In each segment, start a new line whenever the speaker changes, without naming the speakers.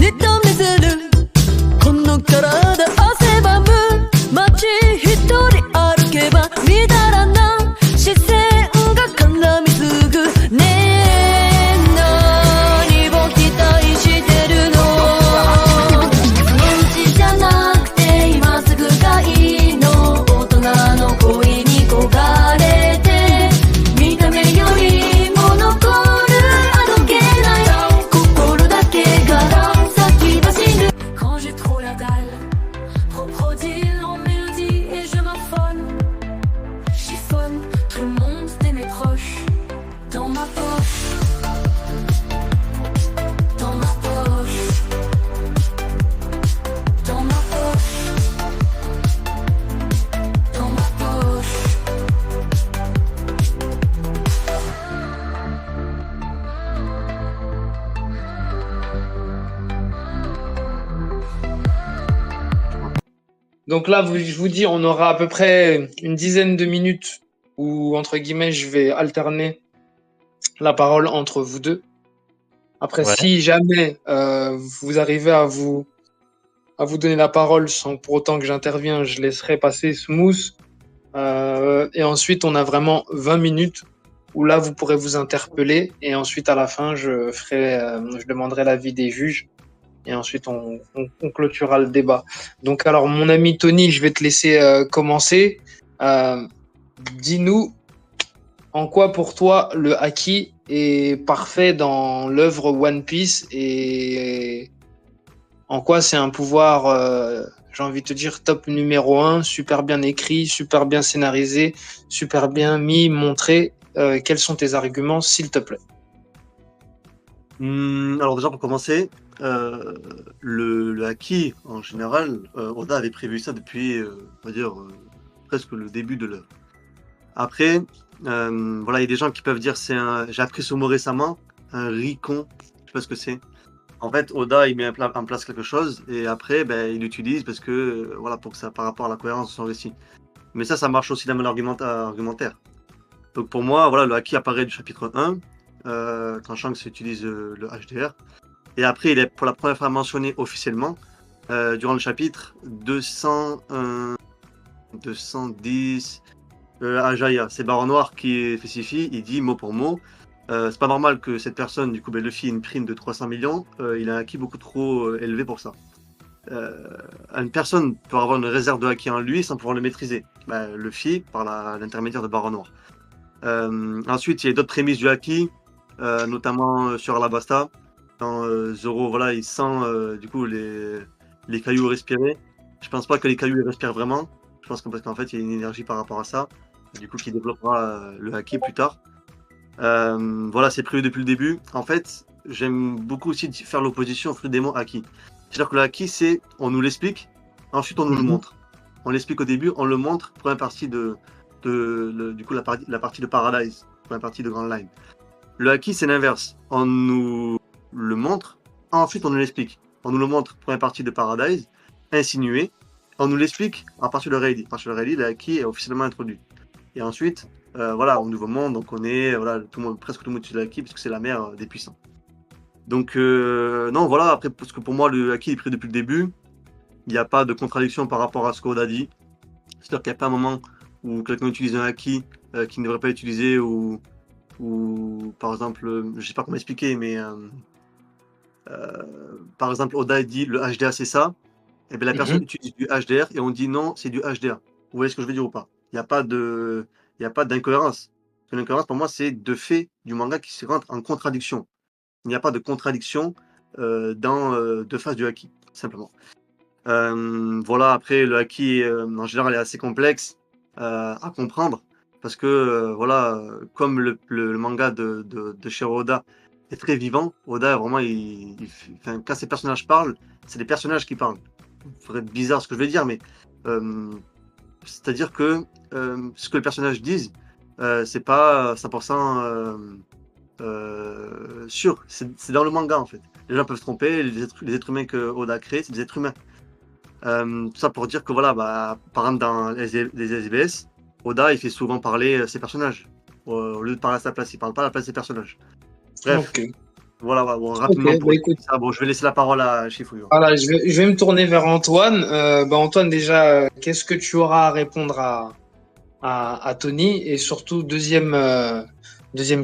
じっと見せるこの体汗ばむ街一人歩けばみだらな視線が絡みつくねえ何を期待してるの現地じゃなくて今すぐがいいの大人の恋に焦がれて見た目よりも残るあどけない心だけが先走る Quand j'ai trop la dalle crocodile en mélodie et je m'affonne chiffonne tout le monde de mes proches dans ma poche dans ma poche dans ma poche dans ma poche
Donc là, je vous dis, on aura à peu près une dizaine de minutes où, entre guillemets, je vais alterner la parole entre vous deux. Après,
Ouais.
si jamais vous arrivez à vous donner la parole sans pour autant que j'intervienne, je laisserai passer smooth. Et ensuite, on a vraiment 20 minutes où là, vous pourrez vous interpeller. Et ensuite, à la fin, je demanderai l'avis des juges. Et ensuite, on clôturera le débat. Donc, alors, mon ami Tony, je vais te laisser commencer. Dis-nous, en quoi pour toi le haki est parfait dans l'œuvre One Piece et en quoi c'est un pouvoir, j'ai envie de te dire, top numéro 1, super bien écrit, super bien scénarisé, super bien mis, montré. Quels sont tes arguments, s'il te plaît?
Alors déjà pour commencer, le haki en général, Oda avait prévu ça depuis, on va dire, presque le début de l'œuvre. Après, voilà, il y a des gens qui peuvent dire j'ai appris ce mot récemment, un ricon, je sais pas ce que c'est. En fait, Oda il met en place quelque chose et après il l'utilise parce que voilà, pour que ça par rapport à la cohérence de son récit. Mais ça marche aussi dans mon argumentaire. Donc pour moi, voilà, le haki apparaît du chapitre 1. Quand Shanks utilise le HDR. Et après, il est pour la première fois mentionné officiellement durant le chapitre 210 Ajaya. C'est Baron Noir qui spécie, il dit mot pour mot. C'est pas normal que cette personne, du coup, Luffy, ait une prime de 300 millions. Il a un haki beaucoup trop élevé pour ça. Une personne peut avoir une réserve de haki en lui sans pouvoir le maîtriser. Luffy, par l'intermédiaire de Baron Noir. Ensuite, il y a d'autres prémices du haki. Notamment sur Alabasta, quand Zoro voilà, il sent du coup les cailloux respirer. Je pense pas que les cailloux ils respirent vraiment. Je pense que parce qu'en fait il y a une énergie par rapport à ça, du coup qui développera le haki plus tard. Voilà, c'est prévu depuis le début. En fait, j'aime beaucoup aussi faire l'opposition entre des mots haki. C'est-à-dire que le haki, c'est on nous l'explique, ensuite on nous le montre. On l'explique au début, on le montre, première partie du coup la partie de Paradise, première partie de Grand Line. Le haki, c'est l'inverse. On nous le montre, ensuite on nous l'explique. On nous le montre, première partie de Paradise, insinué. On nous l'explique à partir de Rayleigh. À partir de Rayleigh, le haki est officiellement introduit. Et ensuite, voilà, au Nouveau Monde, donc on est, voilà, presque tout le monde utilise le haki, puisque c'est la mère des puissants. Donc, non, voilà, après, parce que pour moi, le haki est pris depuis le début. Il n'y a pas de contradiction par rapport à ce qu'Oda dit. C'est-à-dire qu'il n'y a pas un moment où quelqu'un utilise un haki qu'il ne devrait pas utiliser, ou par exemple, je sais pas comment expliquer, mais par exemple, Oda dit le HDA c'est ça, et bien la personne utilise du HDR et on dit non, c'est du HDA. Vous voyez ce que je veux dire ou pas? Il n'y a pas d'incohérence. L'incohérence pour moi, c'est de fait du manga qui se rentre en contradiction. Il n'y a pas de contradiction dans deux phases du haki, simplement. Voilà, après, le haki en général est assez complexe à comprendre. Parce que, voilà, comme le manga de Shiro Oda est très vivant, Oda, vraiment, quand ces personnages parlent, c'est les personnages qui parlent. Ça ferait bizarre ce que je vais dire, mais c'est-à-dire que ce que les personnages disent, c'est pas 100% sûr. C'est dans le manga, en fait. Les gens peuvent se tromper, les êtres humains que Oda crée, c'est des êtres humains. Tout ça pour dire que, voilà, par exemple, dans les SBS, Oda, il fait souvent parler ses personnages. Au lieu de parler à sa place, il parle pas à la place des personnages. Bref. Voilà, bon,
Ok,
rapidement pour
bah écoute,
ça. Bon, je vais laisser la parole à Shifuyur.
voilà, je vais me tourner vers Antoine. Antoine, déjà, qu'est-ce que tu auras à répondre à Tony? Et surtout, deuxième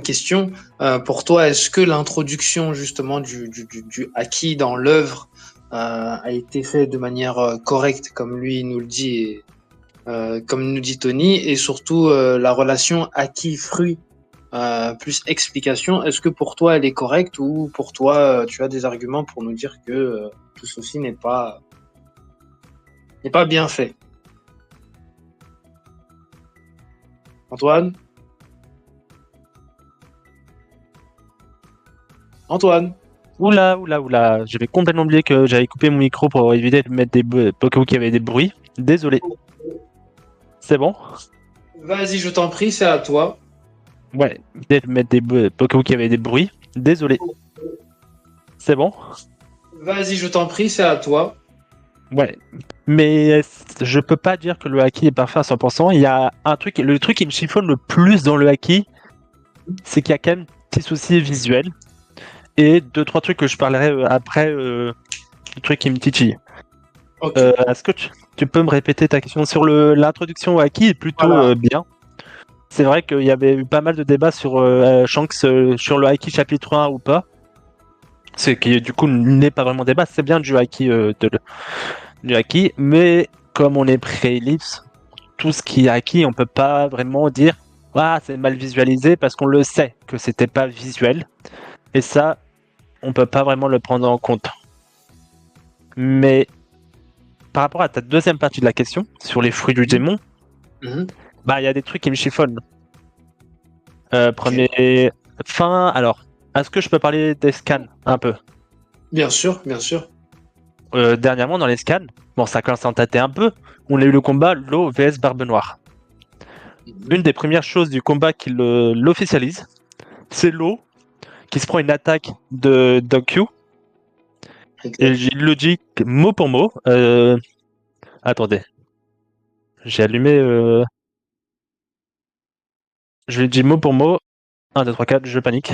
question, pour toi, est-ce que l'introduction justement du acquis dans l'œuvre a été faite de manière correcte, comme lui nous le dit, et, comme nous dit Tony, et surtout la relation acquis-fruit plus explication, est-ce que pour toi elle est correcte ou pour toi tu as des arguments pour nous dire que tout ceci n'est pas bien fait? Antoine? Antoine?
Oula, j'avais complètement oublié que j'avais coupé mon micro pour éviter de mettre au cas où il y avait des bruits. Désolé. C'est bon?
Vas-y, je t'en prie, c'est à toi.
Ouais, peut-être mettre au cas où il y avait des bruits. Désolé. C'est bon?
Vas-y, je t'en prie, c'est à toi.
Ouais. Mais je peux pas dire que le haki est parfait à 100%. Il y a un truc, le truc qui me chiffonne le plus dans le haki, c'est qu'il y a quand même petit souci visuel. Et 2-3 trucs que je parlerai après, le truc qui me titille.
Ok.
Est-ce que tu peux me répéter ta question sur l'introduction au haki est plutôt
Voilà.
bien. C'est vrai qu'il y avait eu pas mal de débats sur Shanks sur le haki chapitre 1 ou pas. Ce qui du coup n'est pas vraiment débat, c'est bien du haki, du haki, mais comme on est pré-ellipse, tout ce qui est haki, on peut pas vraiment dire ah c'est mal visualisé parce qu'on le sait que c'était pas visuel. Et ça, on peut pas vraiment le prendre en compte. Mais par rapport à ta deuxième partie de la question, sur les fruits du démon,
Mhm.
bah il y a des trucs qui me chiffonnent. Premier... alors, est-ce que je peux parler des scans un peu?
Bien sûr, bien sûr.
Dernièrement, dans les scans, bon ça commence à tâter un peu, on a eu le combat Law vs Barbe Noire. Une des premières choses du combat qui l'officialise, c'est Law qui se prend une attaque de Doc Q.
Ok.
Et il le dit mot pour mot. Attendez. J'ai allumé. Je lui dis mot pour mot. 1, 2, 3, 4, je panique.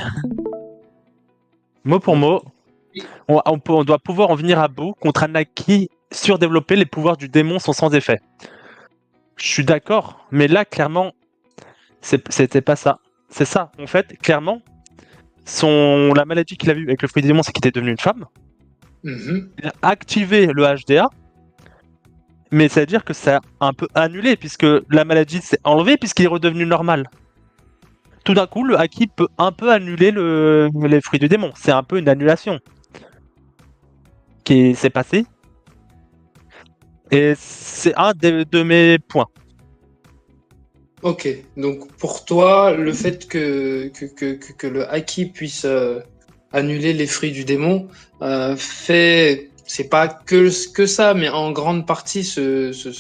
Mot pour mot. On doit pouvoir en venir à bout. Contre un Haki surdéveloppé, les pouvoirs du démon sont sans effet. Je suis d'accord, mais là, clairement, c'était pas ça. C'est ça. En fait, clairement, la maladie qu'il a vue avec le fruit du démon, c'est qu'il était devenu une femme.
Mhm.
Il a activé le HDA. Mais ça veut dire que ça a un peu annulé, puisque la maladie s'est enlevée, puisqu'il est redevenu normal. Tout d'un coup, le haki peut un peu annuler les fruits du démon. C'est un peu une annulation qui s'est passée. Et c'est un de mes points.
Ok, donc pour toi, le fait que le haki puisse annuler les fruits du démon fait, c'est pas que ça, mais en grande partie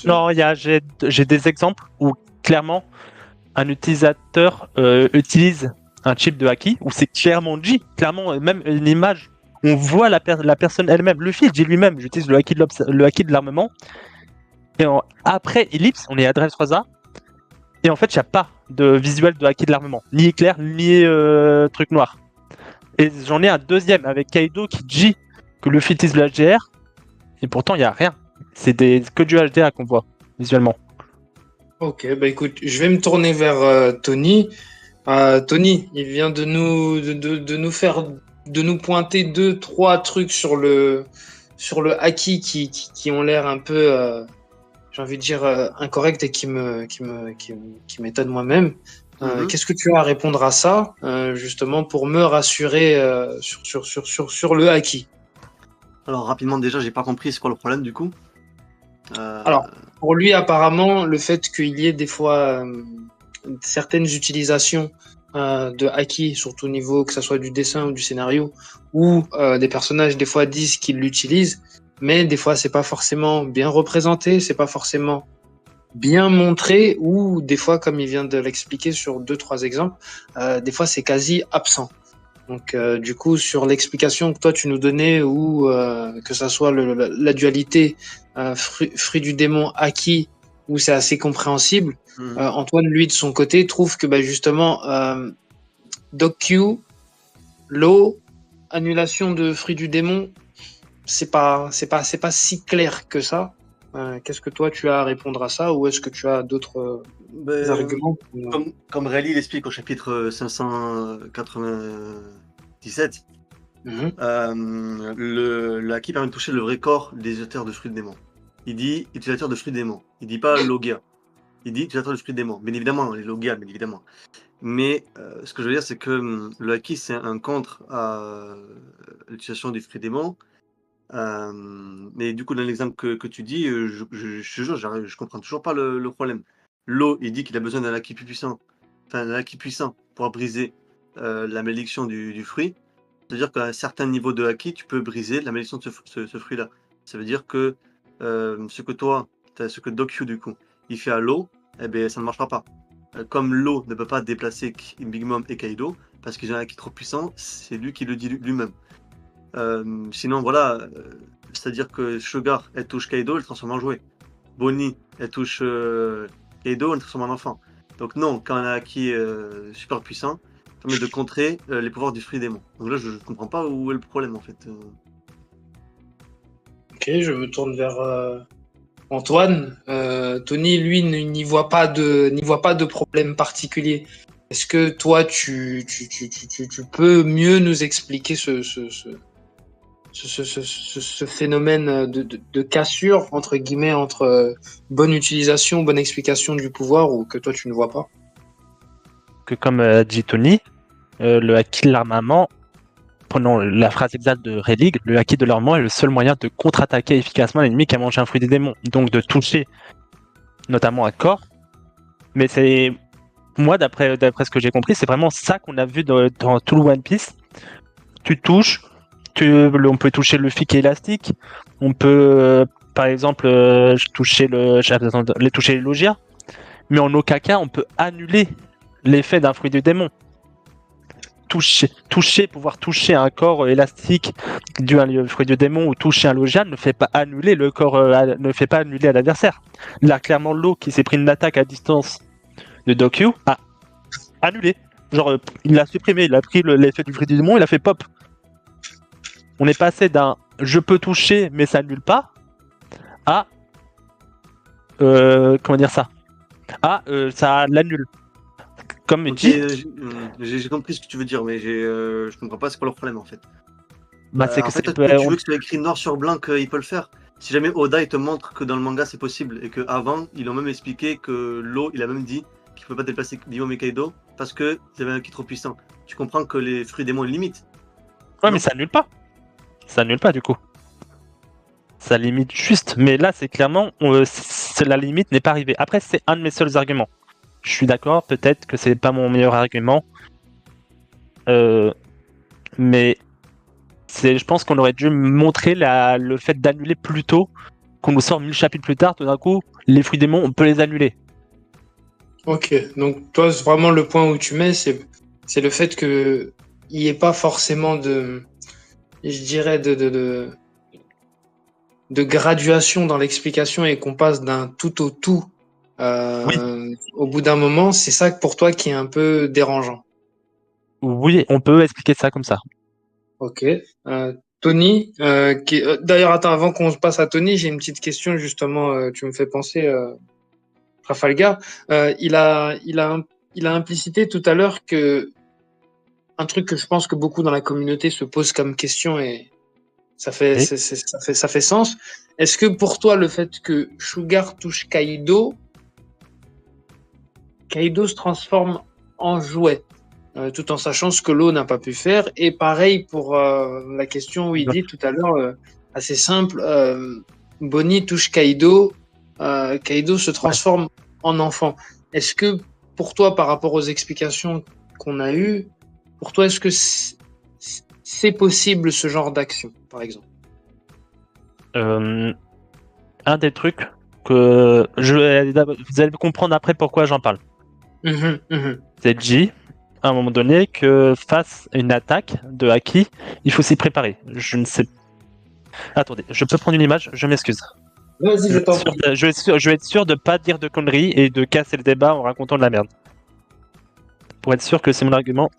Non, j'ai des exemples où clairement un utilisateur utilise un chip de haki où c'est clairement dit, clairement même une image, on voit la personne elle-même. Luffy dit lui-même, j'utilise le haki de l'armement. Et après Ellipse, on est à Drive 3A. Et en fait, il n'y a pas de visuel de haki de l'armement, ni éclair, ni truc noir. Et j'en ai un deuxième avec Kaido qui dit que Luffy utilise le HDR, et pourtant il n'y a rien. C'est que du HDR qu'on voit visuellement.
Ok, bah écoute, je vais me tourner vers Tony. Tony, il vient de nous pointer 2-3 trucs sur le haki qui ont l'air un peu, j'ai envie de dire incorrect et qui m'étonne moi-même. Qu'est-ce que tu as à répondre à ça, justement, pour me rassurer sur le haki?
Alors, rapidement, déjà, j'ai pas compris c'est quoi le problème du coup.
Alors, pour lui, apparemment, le fait qu'il y ait des fois certaines utilisations de haki, surtout au niveau que ce soit du dessin ou du scénario, où des personnages des fois disent qu'ils l'utilisent, mais des fois c'est pas forcément bien représenté, c'est pas forcément bien montré, ou des fois, comme il vient de l'expliquer sur 2-3 exemples, des fois c'est quasi absent. Donc du coup, sur l'explication que toi tu nous donnais, ou que ça soit la dualité fruit du démon haki, où c'est assez compréhensible, Antoine, lui, de son côté, trouve que bah, justement Doc Q, Law annulation de fruit du démon, c'est pas si clair que ça. Qu'est-ce que toi tu as à répondre à ça, ou est-ce que tu as d'autres
Ben,
arguments
comme Rayleigh l'explique au chapitre 597,
Mhm.
le acquis permet de toucher le vrai corps des utilisateurs de fruits de démon. Il dit utilisateur de fruits de démon. Il dit pas logia. Il dit utilisateur de fruits de démon. Bien évidemment, les logia, bien évidemment. Mais ce que je veux dire, c'est que le acquis, c'est un contre à l'utilisation des fruits démons. Mais du coup, dans l'exemple que tu dis, je te jure, je comprends toujours pas le problème. L'eau, il dit qu'il a besoin d'un acquis plus puissant, enfin d'un acquis puissant pour briser la malédiction du fruit. C'est-à-dire qu'à un certain niveau de acquis, tu peux briser la malédiction de ce fruit-là. Ça veut dire que ce que Doc Yu, du coup, il fait à l'eau, eh ben, ça ne marchera pas. Comme l'eau ne peut pas déplacer Big Mom et Kaido, parce qu'ils ont un acquis trop puissant, c'est lui qui le dit lui-même. Sinon, voilà, c'est-à-dire que Sugar, elle touche Kaido, elle le transforme en jouet. Bonnie, elle touche Kaido, elle le transforme en enfant. Donc non, quand on a un acquis super puissant, ça permet de contrer les pouvoirs du fruit démon. Donc là, je ne comprends pas où est le problème, en fait.
Ok, je me tourne vers Antoine. Tony, lui, n'y voit pas de problème particulier. Est-ce que toi, tu peux mieux nous expliquer ce phénomène de cassure, entre guillemets, entre bonne utilisation, bonne explication du pouvoir, ou que toi, tu ne vois pas?
Que comme dit Tony, le acquis de l'armement, prenons la phrase exacte de Rayleigh, le acquis de l'armement est le seul moyen de contre-attaquer efficacement l'ennemi qui a mangé un fruit des démons, donc de toucher notamment un corps. Mais c'est moi, d'après ce que j'ai compris, c'est vraiment ça qu'on a vu dans tout le One Piece. Tu touches, on peut toucher le qui est élastique, on peut par exemple toucher les logias, mais en aucun cas on peut annuler l'effet d'un fruit du démon. Pouvoir toucher un corps élastique dû à un fruit du démon ou toucher un logia ne fait pas annuler le corps, ne fait pas annuler à l'adversaire. Là, clairement, l'eau qui s'est pris une attaque à distance de Doc Yu a annulé. Genre, il l'a supprimé, il a pris l'effet du fruit du démon, il a fait pop. On est passé d'un je peux toucher mais ça annule pas à comment dire ça ça l'annule. Comme
Okay,
dit,
j'ai compris ce que tu veux dire, mais je comprends pas c'est quoi le problème en fait.
c'est que
en fait,
c'est
toi, tu veux que ce soit écrit noir sur blanc qu'il peut le faire. Si jamais Oda il te montre que dans le manga c'est possible et qu'avant ils ont même expliqué que l'eau il a même dit qu'il ne peut pas déplacer Bimom et Kaido parce qu'ils avaient un ki trop puissant. Tu comprends que les fruits démons ils limitent.
ouais,
Non.
mais ça annule pas. Ça annule pas du coup. Ça limite juste. Mais là, c'est clairement, la limite n'est pas arrivée. Après, c'est un de mes seuls arguments. Je suis d'accord, peut-être que c'est pas mon meilleur argument. Mais je pense qu'on aurait dû montrer le fait d'annuler plus tôt, qu'on nous sort 1000 chapitres plus tard, tout d'un coup, les fruits démons, on peut les annuler.
Ok, donc toi, c'est vraiment le point où tu mets, c'est le fait que il n'y ait pas forcément de, je dirais, de graduation dans l'explication et qu'on passe d'un tout au tout au bout d'un moment. C'est ça pour toi qui est un peu dérangeant.
Oui, on peut expliquer ça comme ça.
Ok. Tony, d'ailleurs, attends, avant qu'on se passe à Tony, j'ai une petite question justement. Tu me fais penser, Trafalgar. Il a implicité tout à l'heure que un truc que je pense que beaucoup dans la communauté se posent comme question, et ça fait,
Oui.
ça fait sens. Est-ce que pour toi, le fait que Sugar touche Kaido se transforme en jouet, tout en sachant ce que l'eau n'a pas pu faire? Et pareil pour la question où il dit tout à l'heure, assez simple, Bonnie touche Kaido, Kaido se transforme en enfant. Est-ce que pour toi, par rapport aux explications qu'on a eues, pour toi, est-ce que c'est possible ce genre d'action, par exemple?
Un des trucs que vous allez comprendre après pourquoi j'en parle. C'est dit à un moment donné que face à une attaque de Haki, il faut s'y préparer. Je ne sais. Attendez, je peux prendre une image, je m'excuse.
Vas-y, je t'en prie.
Je vais être sûr de pas dire de conneries et de casser le débat en racontant de la merde. Pour être sûr que c'est mon argument.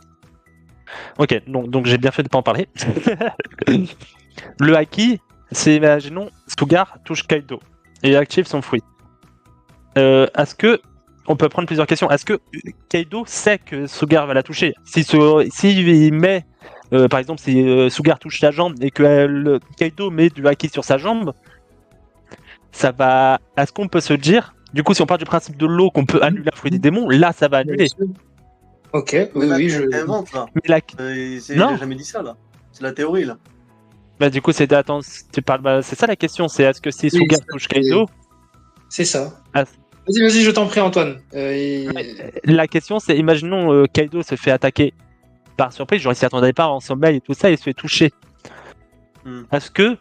Ok, donc j'ai bien fait de pas en parler. Le haki, c'est, imaginons, Sugar touche Kaido et active son fruit. Est-ce que on peut prendre plusieurs questions. Est-ce que Kaido sait que Sugar va la toucher? Si il met, par exemple, si Sugar touche sa jambe et que Kaido met du haki sur sa jambe, ça va. Est-ce qu'on peut se dire, du coup, si on part du principe de l'eau qu'on peut annuler un fruit des démons, là, ça va annuler.
Ok, oui, je.
T'inventes là.
Mais la-
Il
Non.
a jamais dit ça là. C'est la théorie là.
Bah, du coup, c'est attends, tu parles. Bah, c'est ça la question. C'est est-ce que si
Oui,
Sugar
ça,
touche Kaido,
C'est ça.
Ah.
Vas-y, je t'en prie, Antoine.
la question c'est, imaginons Kaido se fait attaquer par surprise, genre il s'y attendait pas en sommeil et tout ça, il se fait toucher. Est-ce que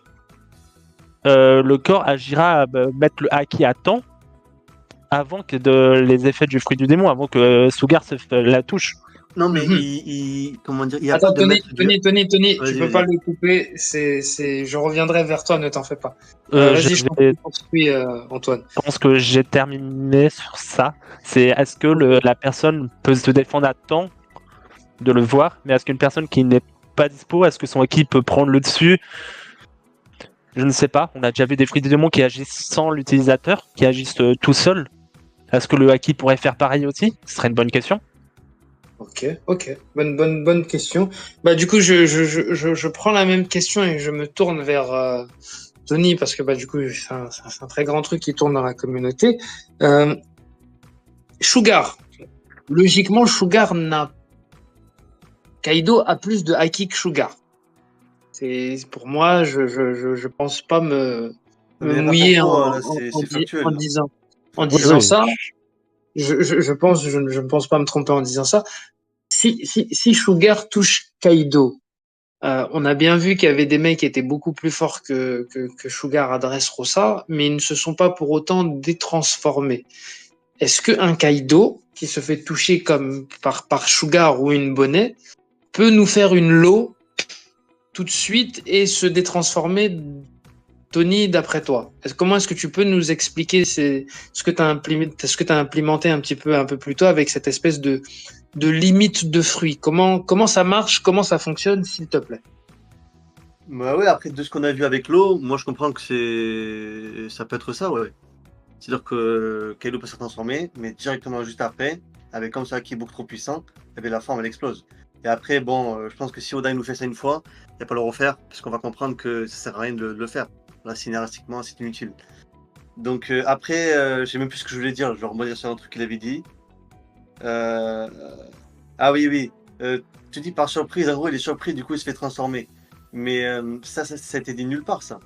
le corps agira à mettre le haki à temps avant que les effets du fruit du démon, avant que Sugar la touche?
Non, mais
Mhm.
comment dire, il y a
Attends,
pas de mettre
Tony, tu
Vas-y,
peux
vas-y.
pas le couper. Je reviendrai vers toi, ne t'en fais pas. Vas-y, je
Je
construis, Antoine.
pense que j'ai terminé sur ça. C'est est-ce que la personne peut se défendre à temps de le voir, mais est-ce qu'une personne qui n'est pas dispo, est-ce que son haki peut prendre le dessus? Je ne sais pas. On a déjà vu des fruits du démon qui agissent sans l'utilisateur, qui agissent tout seuls. Est-ce que le haki pourrait faire pareil aussi? Ce serait une bonne question.
Ok. Bonne question. Bah, du coup, je prends la même question et je me tourne vers Tony parce que, bah, du coup, c'est un très grand truc qui tourne dans la communauté. Sugar. Logiquement, Kaido a plus de haki que Sugar. Pour moi, je pense pas me mouiller en disant ça. Je ne pense pas me tromper en disant ça. Si Sugar touche Kaido, on a bien vu qu'il y avait des mecs qui étaient beaucoup plus forts que Sugar à Dressrosa, mais ils ne se sont pas pour autant détransformés. Est-ce qu'un Kaido qui se fait toucher comme par Sugar ou une Bonnet peut nous faire une low tout de suite et se détransformer? Tony, d'après toi, comment est-ce que tu peux nous expliquer ce que tu as implémenté un peu plus tôt avec cette espèce de limite de fruits? Comment ça marche? Comment ça fonctionne, s'il te plaît?
Bah ouais, après de ce qu'on a vu avec l'eau, moi je comprends que ça peut être ça, ouais. C'est-à-dire que Kaido peut se transformer, mais directement juste après, avec comme ça qui est beaucoup trop puissant, et bien la forme elle explose. Et après, bon, je pense que si Oda il nous fait ça une fois, il n'y a pas à le refaire, parce qu'on va comprendre que ça sert à rien de le faire. Là, scénaristiquement, c'est inutile. Donc après, je sais même plus ce que je voulais dire, je vais rebondir sur un truc qu'il avait dit. Ah oui. Tu dis par surprise, en gros il est surpris, du coup il se fait transformer. Mais ça a été dit nulle part, ça.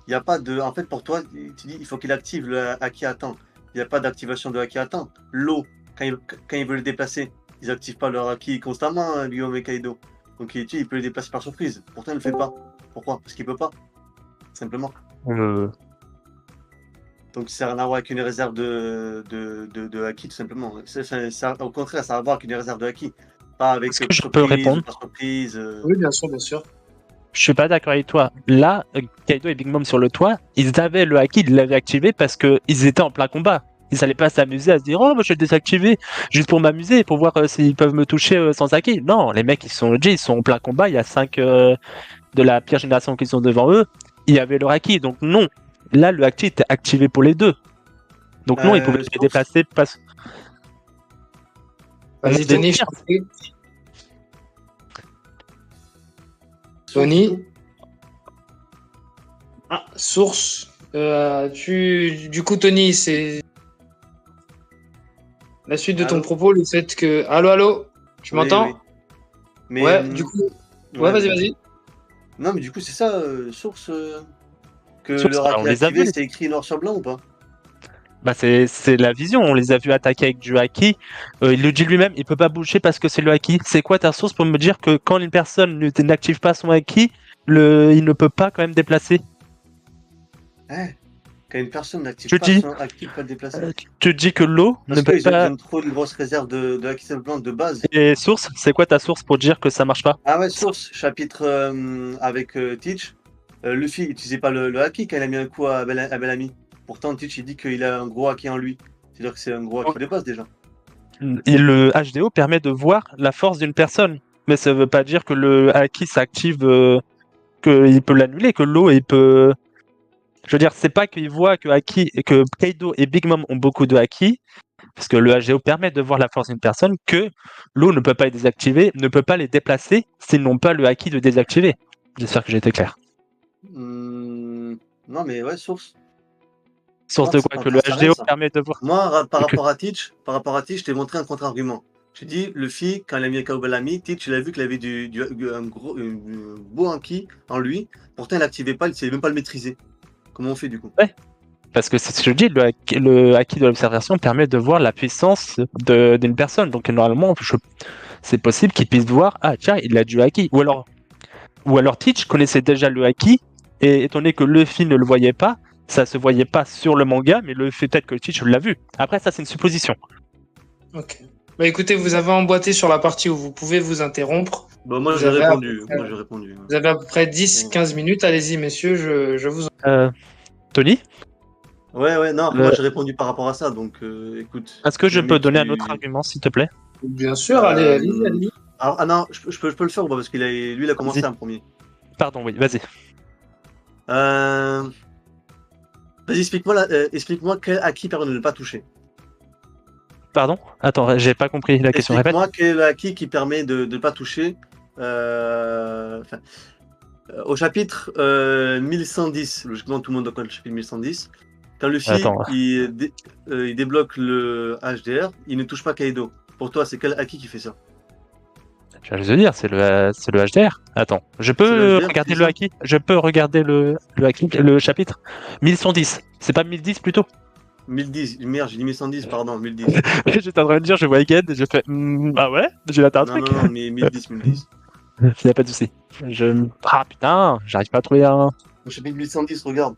Il n'y a pas de. En fait, pour toi, tu dis il faut qu'il active le haki à temps. Il n'y a pas d'activation de haki à temps. L'eau, quand ils veulent le déplacer, ils n'activent pas leur haki constamment, hein, Guillaume et Kaido. Donc il peut le déplacer par surprise. Pourtant, il ne le fait pas. Pourquoi? Parce qu'il peut pas. Simplement. Donc ça n'a rien à voir avec une réserve de haki, tout simplement. Au contraire, ça a à voir avec une réserve de haki. Pas avec
Est-ce que je peux répondre?
Pas surprise.
Oui, bien sûr.
Je suis pas d'accord avec toi. Là, Kaido et Big Mom sur le toit, ils avaient le haki, ils l'avaient activé parce qu'ils étaient en plein combat. Ils n'allaient pas s'amuser à se dire « Oh, moi je vais le désactiver juste pour m'amuser, pour voir s'ils peuvent me toucher sans haki. » Non, les mecs, ils sont en plein combat. Il y a 5 de la pire génération qui sont devant eux. Il y avait le haki, donc non. Là, le haki était activé pour les deux. Donc non, ils pouvaient se déplacer.
Vas-y, Tony, je t'en prie. Tony. Source. Du coup, Tony, c'est la suite de ton propos, le fait que. Allô, tu m'entends?
Oui. Mais,
ouais, du coup. Ouais, vas-y.
Non, mais du coup, c'est ça, source. Que
Source,
le haki
on les a
activé,
vus.
c'est écrit noir sur blanc ou pas?
Bah c'est la vision, on les a vus attaquer avec du haki. Il le dit lui-même, il peut pas bouger parce que c'est le haki. C'est quoi ta source pour me dire que quand une personne n'active pas son haki, il ne peut pas quand même déplacer?
Quand une personne n'active pas son haki, pas le déplacer.
Tu dis que l'eau ne peut pas.
Ils ont trop une grosse réserve de haki simplement de base.
Et source, c'est quoi ta source pour dire que ça marche pas?
Ah ouais, source, chapitre avec Teach. Luffy n'utilisait pas le haki quand il a mis un coup à Bellamy. Pourtant, Teach il dit qu'il a un gros haki en lui. C'est-à-dire que c'est un gros haki de base déjà.
Et le HDO permet de voir la force d'une personne. mais ça veut pas dire que le haki s'active, qu'il peut l'annuler, que l'eau, il peut. Je veux dire, c'est pas qu'il voit que Kaido et Big Mom ont beaucoup de haki, parce que le HGO permet de voir la force d'une personne, que l'eau ne peut pas les désactiver, ne peut pas les déplacer s'ils n'ont pas le haki de désactiver. J'espère que j'ai été clair.
Non, mais ouais, source.
Source
Non,
de quoi?
c'est
Que le
pas
HGO
ça.
permet de voir.
Moi, par
Que-
rapport à Teach, je t'ai montré un contre-argument. Je t'ai dit, Luffy, quand il a mis KO Bellamy, Teach, il a vu qu'il avait un beau Haki en lui. Pourtant, il n'activait pas, il ne savait même pas le maîtriser. Comment on fait du coup?
Parce que c'est ce que je dis, le haki de l'observation permet de voir la puissance d'une personne. Donc normalement, c'est possible qu'il puisse voir, ah tiens, il a du haki. Ou alors Teach connaissait déjà le haki, et étant donné que Luffy ne le voyait pas, ça se voyait pas sur le manga, mais le fait peut-être que Teach l'a vu. Après, ça c'est une supposition.
Ok. Bah écoutez, vous avez emboîté sur la partie où vous pouvez vous interrompre.
Bah, moi,
Vous
j'ai
avez
répondu.
à peu
Moi, j'ai répondu.
Vous avez à peu près 10-15 minutes. Allez-y, messieurs, je vous en...
Tony,
Ouais, non,
Le-
moi, j'ai répondu par rapport à ça. Donc, écoute.
est-ce que je
Mais
peux donner un
tu-
autre argument, s'il te plaît?
Bien sûr, allez-y.
Alors, ah non, je peux le faire ou pas? Parce lui, il a commencé
Vas-y.
en premier.
Pardon, oui, vas-y.
Vas-y, explique-moi quel haki permet de ne pas toucher.
Pardon? Attends, j'ai pas compris la question. Répète.
Explique-moi quel haki qui permet de ne pas toucher. Au chapitre 1110, logiquement tout le monde doit connaître le chapitre 1110. Quand Luffy
Attends.
il débloque le HDR, il ne touche pas Kaido. Pour toi, c'est quel haki qui fait ça?
Je vais le dire, c'est le HDR. Attends, je
C'est
peux
le HDR
regarder
qui fait
le
ça
haki? Je peux regarder le haki, le chapitre 1110. C'est pas 1010 plutôt?
1010, merde, j'ai dit 1110, pardon, 1010.
J'étais en train de dire, je vois Egen, et je fais ah ouais? J'ai la un
Non,
truc.
non, mais 1010.
Il n'y a pas de souci. Ah putain, j'arrive pas à trouver un.
Au chapitre 1110, regarde.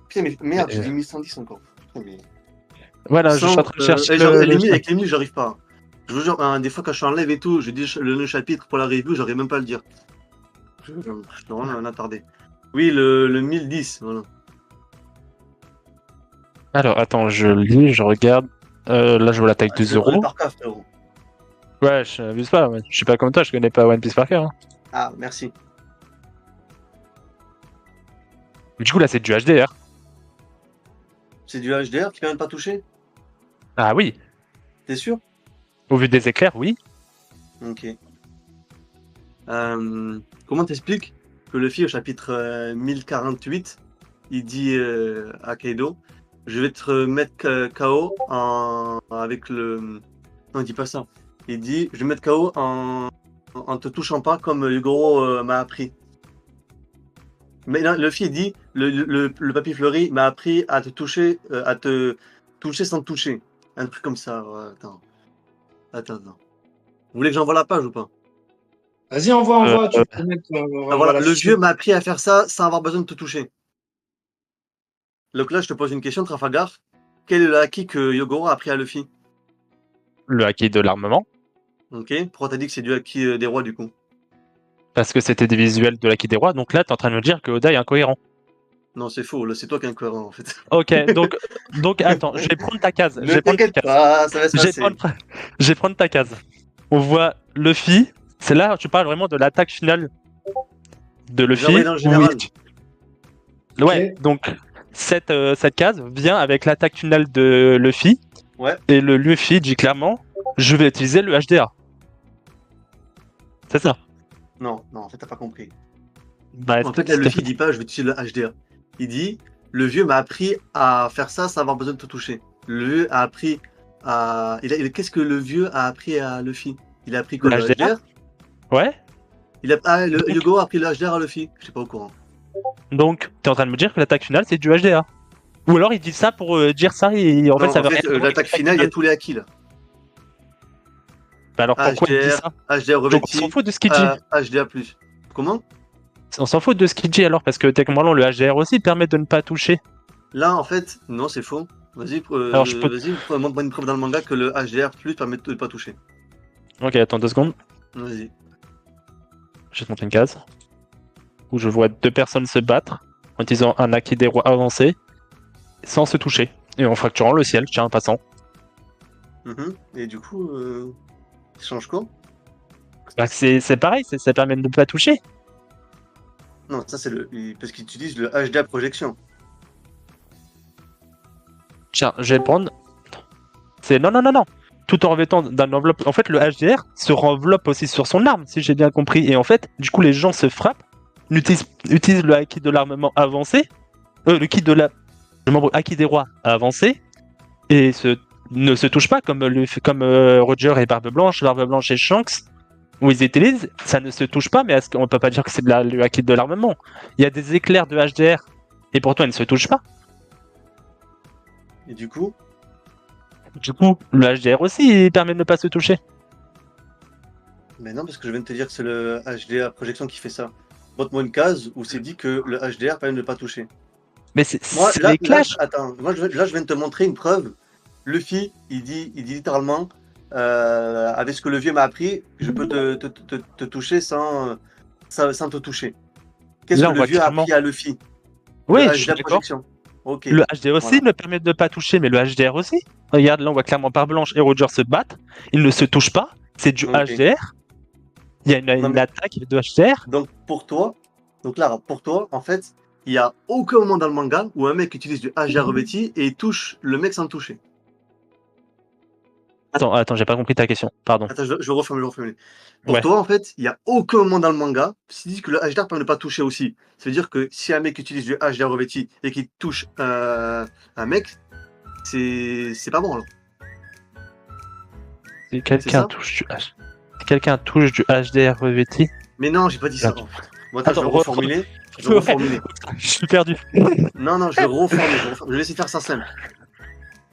Putain, mais merde, j'ai dit 1110 encore. Putain, mais...
Voilà, je suis en train de chercher
avec les nuits, j'arrive pas. Je vous jure, des fois quand je suis en live et tout, je dis le chapitre pour la review, j'arrive même pas à le dire. Je suis vraiment un attardé. Oui, le 1010, voilà.
Alors, attends, je lis, je regarde. Là, je vois la taille de 0.
Par cas, frérot.
Ouais, je n'abuse pas. Ouais. Je suis pas comme toi, je connais pas One Piece par cœur. Hein.
Ah, merci.
Du coup, là, c'est du HDR.
C'est du HDR qui permet de pas toucher?
Ah oui.
T'es sûr?
Au vu des éclairs, oui.
Ok. Comment t'expliques que Luffy, au chapitre 1048, il dit à Kaido, je vais te mettre KO avec le... Non, il dit pas ça. Il dit, je vais mettre KO en te touchant pas comme Yugoro m'a appris. Mais non, Luffy, il dit, le papy fleuri m'a appris à te toucher sans te toucher. Un truc comme ça. Ouais, attends. Vous voulez que j'envoie la page ou pas?
Vas-y, envoie. Tu peux mettre,
Ah, voilà, le vieux m'a appris à faire ça sans avoir besoin de te toucher. Donc là, je te pose une question, Trafalgar. Quel est le haki que Yogoro a appris à Luffy?
Le haki de l'armement.
Ok. Pourquoi t'as dit que c'est du haki des rois du coup?
Parce que c'était des visuels de l'haki des rois. Donc là, t'es en train de me dire que Oda est incohérent.
Non, c'est faux. Là, c'est toi qui es incohérent en fait.
Ok, donc attends, je vais prendre ta case.
Ne t'inquiète pas, ça va se passer.
Je vais prendre ta case. On voit Luffy. C'est là où tu parles vraiment de l'attaque finale de Luffy.
Genre, en général.
Ouais, donc cette case vient avec l'attaque finale de Luffy.
Ouais.
Et le Luffy dit clairement, je vais utiliser le HDA. C'est ça.
Non, en fait, t'as pas compris.
Bah,
En fait, là, Luffy, il dit pas, je vais utiliser le HDA. Il dit, le vieux m'a appris à faire ça sans avoir besoin de te toucher. Le vieux a appris à... Qu'est-ce que le vieux a appris à Luffy? Il a appris quoi, le HDR?
Ouais.
Yogoro a appris le HDR à Luffy. Je suis pas au courant.
Donc, t'es en train de me dire que l'attaque finale, c'est du HDA. Ou alors, il dit ça pour dire ça et en fait, ça veut rien dire.
L'attaque finale, il y a tous les haki, là.
Bah alors, pourquoi il dit ça?
HDR
Donc,
revêti,
on s'en fout de ce qu'il dit.
HDA+. Comment?
On s'en fout de ce qu'il dit alors, parce que techniquement, le HDR aussi permet de ne pas toucher.
Là, en fait, non, c'est faux. Vas-y, montre-moi une preuve dans le manga que le HDR+ permet de ne pas toucher.
Ok, attends 2 secondes.
Vas-y.
Je vais te montrer une case où je vois 2 personnes se battre en utilisant un haki des rois avancé sans se toucher et en fracturant le ciel, tiens, en passant.
Et du coup, Ça change quoi?
Bah, c'est pareil, ça permet de ne pas toucher.
Non, ça c'est parce qu'ils utilisent le HDA projection.
Tiens, je vais prendre. Non. Tout en revêtant d'un enveloppe. En fait, le HDR se renveloppe aussi sur son arme, si j'ai bien compris. Et en fait, du coup, les gens se frappent, utilisent le acquis de l'armement avancé, le kit de la. Le membre acquis des rois avancé, et ne se touchent pas comme Roger et Barbe Blanche et Shanks, où ils utilisent. Ça ne se touche pas, mais on ne peut pas dire que c'est le acquis de l'armement. Il y a des éclairs de HDR, et pourtant ils ne se touchent pas.
Et du coup,
le HDR aussi, il permet de ne pas se toucher.
mais non, parce que je viens de te dire que c'est le HDA projection qui fait ça. Montre-moi une case où c'est dit que le HDR permet de ne pas toucher.
Mais c'est
Moi,
les clashs.
attends, là, je viens de te montrer une preuve. Luffy, il dit littéralement, avec ce que le vieux m'a appris, je peux te toucher sans te toucher. Qu'est-ce
Là,
que
on
le
voit
vieux a
clairement.
appris à Luffy?
Oui,
Le
je suis
HDA
d'accord.
projection. Ok.
Le HDR aussi
Voilà.
me permet de ne pas toucher, mais le HDR aussi. Regarde, là, on voit clairement Barbe Blanche et Roger se battent. Ils ne se touchent pas. C'est du
Ok.
HDR. Il y a
Non,
une
mais-
attaque de HDR.
Donc pour toi, en fait, il n'y a aucun moment dans le manga où un mec utilise du HDA revêti et il touche le mec sans le toucher.
Attends, j'ai pas compris ta question. Pardon.
Attends, je reformule. Pour
Ouais.
toi, en fait, il n'y a aucun moment dans le manga qui dit que le HDR peut ne pas toucher aussi. Ça veut dire que si un mec utilise du HDR revêti et qu'il touche un mec, c'est pas bon. Là.
Si
C'est
quelqu'un
ça
touche du quelqu'un touche du HDR revêti.
Mais non, j'ai pas dit ça.
Attends.
Oh, putain. Bon, attends, je vais
Attends,
reformuler. Je vais
Ouais.
reformuler.
Je suis perdu.
Non, je vais reformuler. Je vais laisser faire ça simple.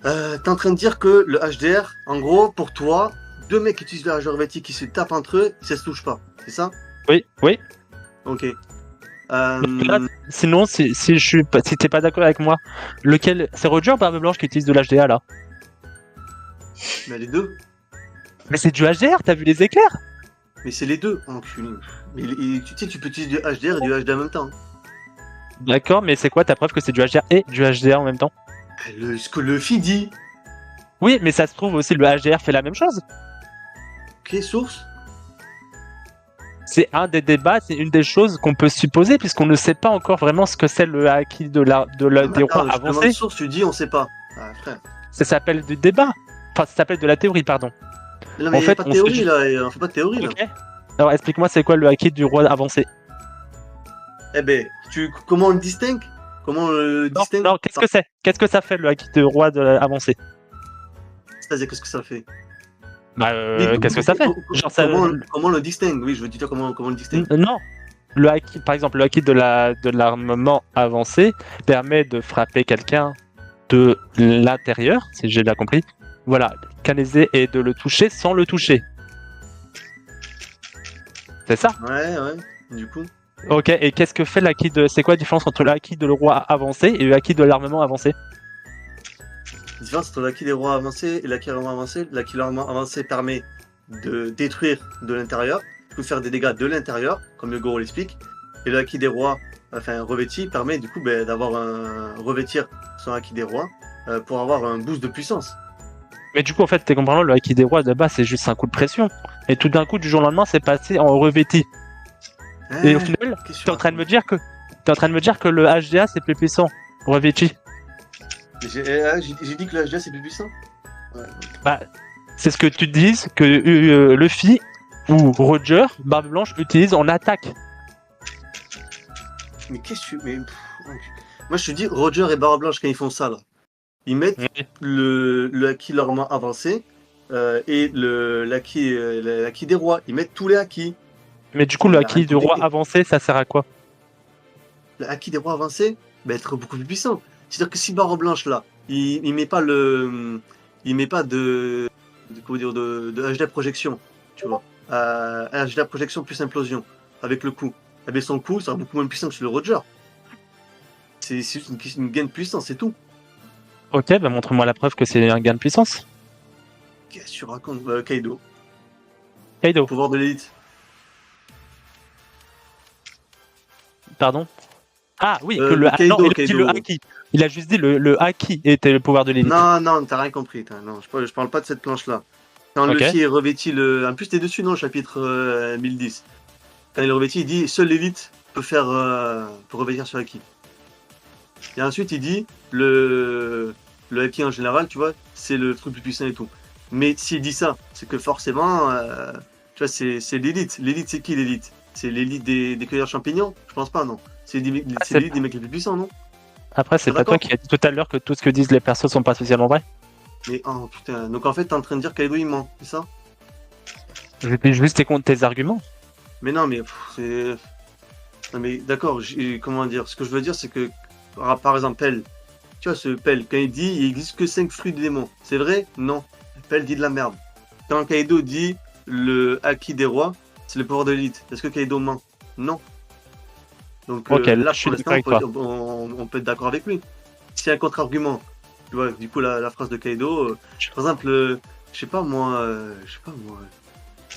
T'es en train de dire que le HDR, en gros, pour toi, deux mecs qui utilisent le HDR revêti qui se tapent entre eux, ça se touche pas. C'est ça?
Oui.
Ok.
Donc là, sinon, si t'es pas d'accord avec moi, lequel c'est Roger ou Barbe Blanche qui utilise de l'HDA là?
Mais les deux.
Mais c'est du HDR, t'as vu les éclairs?
Mais c'est les deux, enculé. Mais tu sais, tu peux utiliser du HDR et du HDA en même temps.
D'accord, mais c'est quoi ta preuve que c'est du HDR et du HDR en même temps?
Ce que Luffy dit.
Oui, mais ça se trouve aussi le HDR fait la même chose.
Ok, source.
C'est un des débats, c'est une des choses qu'on peut supposer puisqu'on ne sait pas encore vraiment ce que c'est le acquis des rois
Je
avancés.
demande source, tu dis on sait pas. Ah, frère.
Ça s'appelle du débat. Enfin, ça s'appelle de la théorie, pardon.
Mais non, mais
En
y a
fait,
pas de
on se
théorie
dit-
là, on fait pas de théorie là.
Ok. Alors explique-moi, c'est quoi le acquis du roi avancé?
Eh ben, comment on le distingue? Comment on le
Non,
distingue?
non, qu'est-ce que c'est? Qu'est-ce que ça fait le acquis du roi avancé?
C'est-à-dire, qu'est-ce que ça fait?
Bah,
Oui,
qu'est-ce que ça fait? Genre, ça...
comment on le distingue? Oui, je veux dire comment on le distingue.
Non. Le acquis, par exemple, le acquis de l'armement avancé permet de frapper quelqu'un de l'intérieur, si j'ai bien compris. Voilà, canaliser et de le toucher sans le toucher. C'est ça?
Ouais, du coup.
Ok, et qu'est-ce que fait l'acquis de... C'est quoi la différence entre l'acquis de le roi avancé et l'acquis de l'armement avancé?
La différence entre l'acquis des rois avancés et l'acquis de l'armement avancé, l'acquis de l'armement avancé permet de détruire de l'intérieur, du coup faire des dégâts de l'intérieur, comme le Goro l'explique, et l'acquis des rois, enfin revêti, permet du coup d'avoir revêtir son acquis des rois pour avoir un boost de puissance.
Mais du coup, en fait, t'es comprenant, le acquis des rois de base, c'est juste un coup de pression. Et tout d'un coup, du jour au lendemain, c'est passé en revêti. Et au final,
qu'est-ce que
t'es en train de me dire que le HDA c'est plus puissant, revêti.
J'ai dit que le HDA c'est plus puissant. Ouais.
Bah, c'est ce que tu dis que Luffy ou Roger, Barbe Blanche, utilisent en attaque.
Mais qu'est-ce que tu... Moi je te dis, Roger et Barbe Blanche quand ils font ça là, ils mettent le acquis de l'armement avancé et l'acquis des rois, ils mettent tous les acquis.
Mais du coup, le acquis du roi avancé, ça sert à quoi?
L'acquis des rois avancés, être beaucoup plus puissant. C'est-à-dire que si Barbe Blanche là, il met pas de HDA projection, tu vois, HDA projection plus implosion avec le coup. Eh bien, son coup sera beaucoup moins puissant que sur le Roger. C'est juste une gain de puissance, c'est tout.
Ok, bah montre-moi la preuve que c'est un gain de puissance.
Qu'est-ce que tu racontes? Kaido,
Kaido,
pouvoir de l'élite.
pardon. Ah oui, que
Kaido,
non, il a dit
Kaido.
le acquis. Il a juste dit le acquis était le pouvoir de l'élite.
Non, t'as rien compris. Non, je parle pas de cette planche-là. Quand
Ok.
Luffy est revêti, en plus, t'es dessus, non, chapitre 1010. Quand il est revêti, il dit seule l'élite peut revêtir sur Haki. Et ensuite, il dit le Haki en général, tu vois, c'est le truc plus puissant et tout. Mais s'il dit ça, c'est que forcément, tu vois, c'est l'élite. L'élite, c'est qui l'élite? C'est l'élite des cueilleurs champignons? Je pense pas, non. C'est
c'est-
l'élite des mecs les plus puissants, non?
Après, c'est pas
D'accord.
toi qui as dit tout à l'heure que tout ce que disent les persos sont pas spécialement vrais.
Mais oh putain, donc en fait, t'es en train de dire Kaido il ment, c'est ça?
Je vais juste écouter tes arguments.
Mais non, mais c'est. Non, mais d'accord, comment dire? Ce que je veux dire, c'est que, par exemple, Pell, tu vois, ce Pell, quand il dit il existe que 5 fruits de démons, c'est vrai? Non. Pell dit de la merde. Quand Kaido dit le Haki des rois, c'est le pouvoir de l'élite, est-ce que Kaido ment? Non. Donc
Ok,
là,
je suis
pour
d'accord
l'instant,
avec toi.
on peut être d'accord avec lui. S'il y a un contre-argument, tu vois, du coup, la phrase de Kaido, par exemple, je sais pas moi,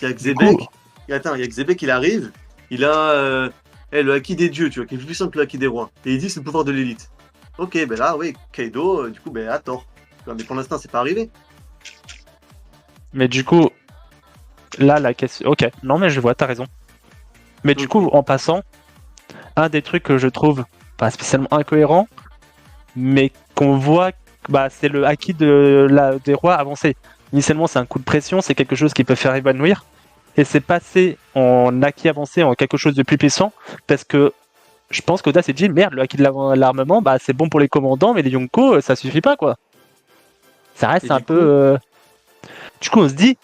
il y a Xebec, il y a Xebec, il arrive, il a le Haki des dieux, tu vois, qui est plus puissant que le Haki des rois, et il dit c'est le pouvoir de l'élite. Ok, ben là, oui, Kaido, du coup, ben a tort. Tu vois, mais pour l'instant, c'est pas arrivé.
Mais du coup, là, la question. Ok, non, mais je vois, t'as raison. Mais du
Ok.
coup, en passant, un des trucs que je trouve pas spécialement incohérent, mais qu'on voit, bah, c'est le haki des rois avancé. Initialement, c'est un coup de pression, c'est quelque chose qui peut faire évanouir, et c'est passé en haki avancé en quelque chose de plus puissant, parce que je pense qu'Oda s'est dit merde, le haki de l'armement, bah, c'est bon pour les commandants, mais les Yonko, ça suffit pas, quoi. Ça reste
Et
un
du
peu.
coup,
Du coup, on se dit,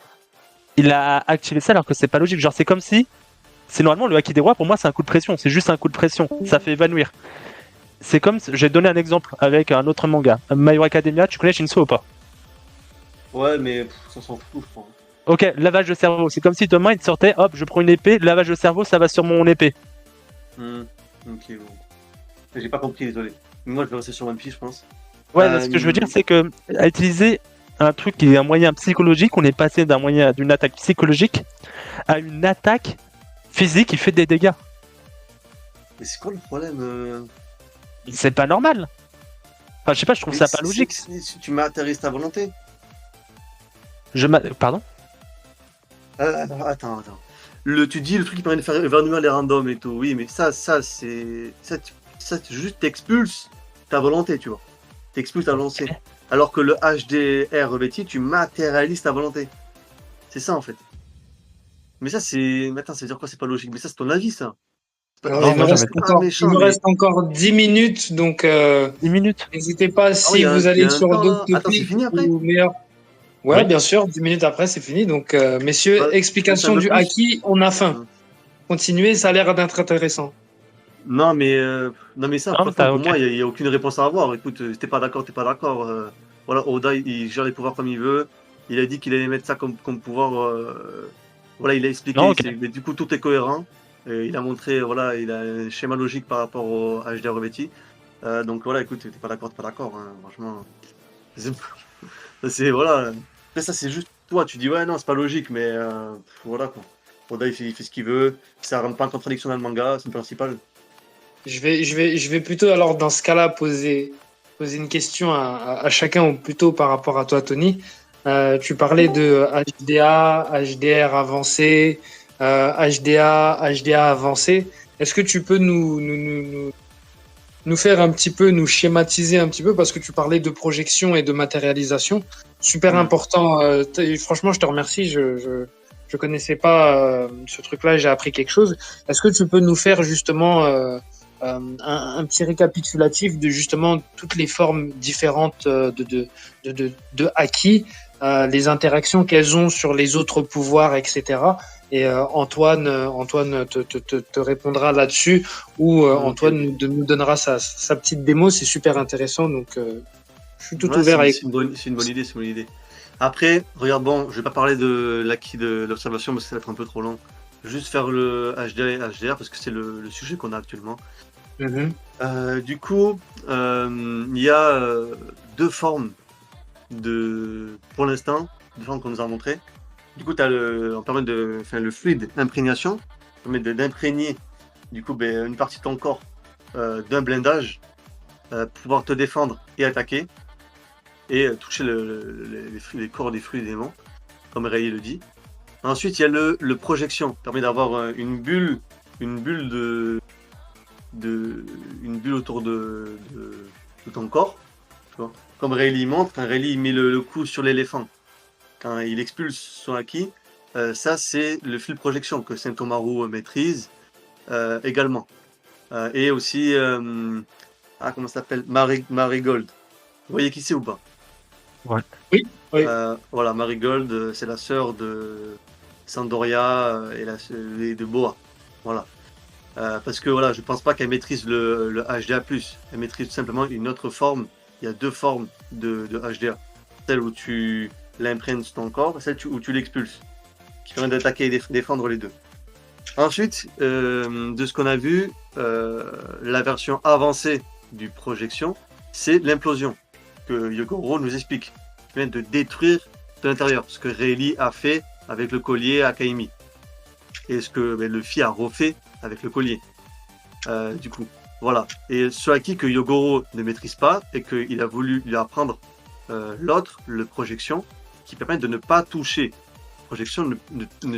il a activé ça alors que c'est pas logique. Genre, c'est comme si. C'est normalement le haki des rois, pour moi, c'est un coup de pression. C'est juste un coup de pression. Ça fait évanouir. C'est comme. J'ai donné un exemple avec un autre manga. My Hero Academia, tu connais Shinso ou pas?
ouais, mais ça s'en fout, je pense.
Ok, lavage de cerveau. C'est comme si demain il te sortait, hop, je prends une épée, lavage de cerveau, ça va sur mon épée.
Ok, bon. J'ai pas compris, désolé. Moi, je vais rester sur One Piece, je pense.
Ouais, ce que je veux dire, c'est que à utiliser un truc qui est un moyen psychologique, on est passé d'une attaque psychologique à une attaque physique qui fait des dégâts.
Mais c'est quoi le problème
C'est pas normal. Enfin, je sais pas, je trouve ça pas logique.
Si tu matérialises ta volonté.
Pardon?
Attends. Tu dis le truc qui permet de faire évanouir les randoms et tout. Oui, mais ça c'est. Ça, tu juste t'expulses ta volonté, tu vois. T'expulses ta volonté. Alors que le HDR revêti, tu matérialises ta volonté. C'est ça en fait. Mais ça, c'est. Mais attends, ça veut dire quoi? C'est pas logique. Mais ça, c'est ton avis, ça.
Alors,
Non,
il
moi,
me reste
j'avais
encore,
méchant,
il me
mais-
reste encore 10 minutes, donc
10 minutes.
n'hésitez pas si
oui, il y
vous
a
allez
un
sur
temps,
d'autres
là. Attends, c'est
topics
fini après
ou meilleurs. Ouais,
Oui.
bien sûr, 10 minutes après, c'est fini. Donc, messieurs,
Ouais,
explication
un peu
du
plus.
haki, on a faim. Continuez, ça a l'air d'être intéressant.
Non, mais ça,
Non,
franchement,
t'as-
pour
ok.
moi, il n'y a aucune réponse à avoir. Écoute, t'es pas d'accord, t'es pas d'accord. Voilà, Oda, il gère les pouvoirs comme il veut. Il a dit qu'il allait mettre ça comme pouvoir. Voilà, il a expliqué.
Non, ok.
Mais du coup, tout est cohérent. Il a montré, voilà, il a un schéma logique par rapport au HDR revêti. Donc voilà, écoute, t'es pas d'accord, hein, franchement. Voilà. Après, ça, c'est juste toi. Tu dis, ouais, non, c'est pas logique, mais voilà, quoi. Oda, il fait ce qu'il veut. Ça rentre pas en contradiction dans le manga, c'est le principal.
Je vais plutôt, alors, dans ce cas-là, poser une question à chacun, ou plutôt par rapport à toi, Tony. Tu parlais de HDA, HDR avancé, HDA avancé. Est-ce que tu peux nous faire un petit peu, nous schématiser un petit peu, parce que tu parlais de projection et de matérialisation. Super important. Franchement, je te remercie. Je connaissais pas ce truc-là. J'ai appris quelque chose. Est-ce que tu peux nous faire justement un petit récapitulatif de justement toutes les formes différentes de haki, les interactions qu'elles ont sur les autres pouvoirs, etc. Et Antoine te répondra là-dessus, ou Antoine nous donnera sa petite démo. C'est super intéressant, donc je suis tout ouvert à
c'est une bonne idée. Après, regarde, bon, je vais pas parler de l'acquis de l'observation parce que ça va être un peu trop long. Juste faire le HDR parce que c'est le sujet qu'on a actuellement. Du coup, il y a deux formes pour l'instant, deux formes qu'on nous a montrées. Du coup, on permet le fluide imprégnation, on permet d'imprégner du coup une partie de ton corps d'un blindage, pouvoir te défendre et attaquer et toucher les corps des fruits et des démons. comme Ray le dit. Ensuite, il y a le projection, qui permet d'avoir une bulle autour de ton corps. Tu vois. Comme Rayleigh montre, quand Rayleigh met le coup sur l'éléphant, quand il expulse son haki, ça c'est le fil projection que Sentomaru maîtrise également. Et aussi, comment ça s'appelle, Marigold. Vous voyez qui c'est ou pas?
Ouais.
Oui.
Voilà, Marigold, c'est la sœur de Sandoria et de Boa. Voilà. Parce que voilà, je pense pas qu'elle maîtrise le HDA+. Elle maîtrise tout simplement une autre forme. Il y a deux formes de HDA. Celle où tu l'imprègnes sur ton corps et celle où tu l'expulses. Qui permet d'attaquer et défendre les deux. Ensuite, de ce qu'on a vu, la version avancée du projection, c'est l'implosion que Yogoro nous explique. Qui vient de détruire de l'intérieur. Ce que Rayleigh a fait avec le collier Akaimi. Et ce que Luffy a refait avec le collier. Du coup, voilà. Et ce haki que Yogoro ne maîtrise pas et qu'il a voulu lui apprendre l'autre, le projection, qui permet de ne pas toucher. Projection,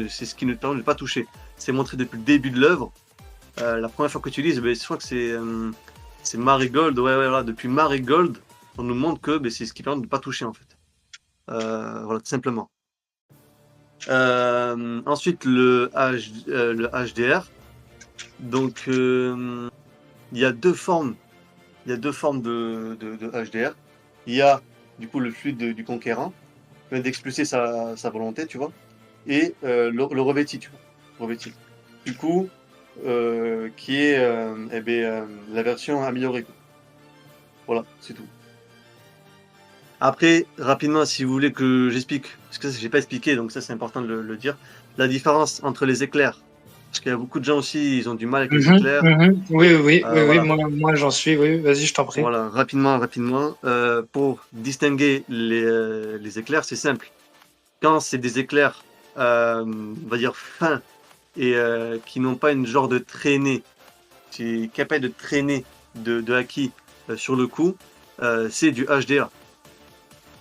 c'est ce qui nous permet de ne pas toucher. C'est montré depuis le début de l'œuvre. La première fois que tu lis, je crois que c'est Marigold. Ouais, voilà. Depuis Marigold, on nous montre que c'est ce qui permet de ne pas toucher en fait. Voilà, tout simplement. Ensuite, le HDR. Donc, il y a deux formes. Il y a deux formes de HDR. Il y a du coup le fluide du conquérant, qui vient d'expulser sa volonté, tu vois, et le revêti, tu vois, revêti. Du coup, qui est la version améliorée. Voilà, c'est tout. Après, rapidement, si vous voulez que j'explique, parce que ça, j'ai pas expliqué, donc ça, c'est important de le dire, la différence entre les éclairs. Parce qu'il y a beaucoup de gens aussi, ils ont du mal avec les éclairs.
Oui,
voilà.
moi j'en suis, oui, vas-y, je t'en prie.
Voilà, rapidement. Pour distinguer les éclairs, c'est simple. Quand c'est des éclairs, on va dire fins, et qui n'ont pas une genre de traînée, qui est capable de traîner de haki sur le coup, c'est du HDA.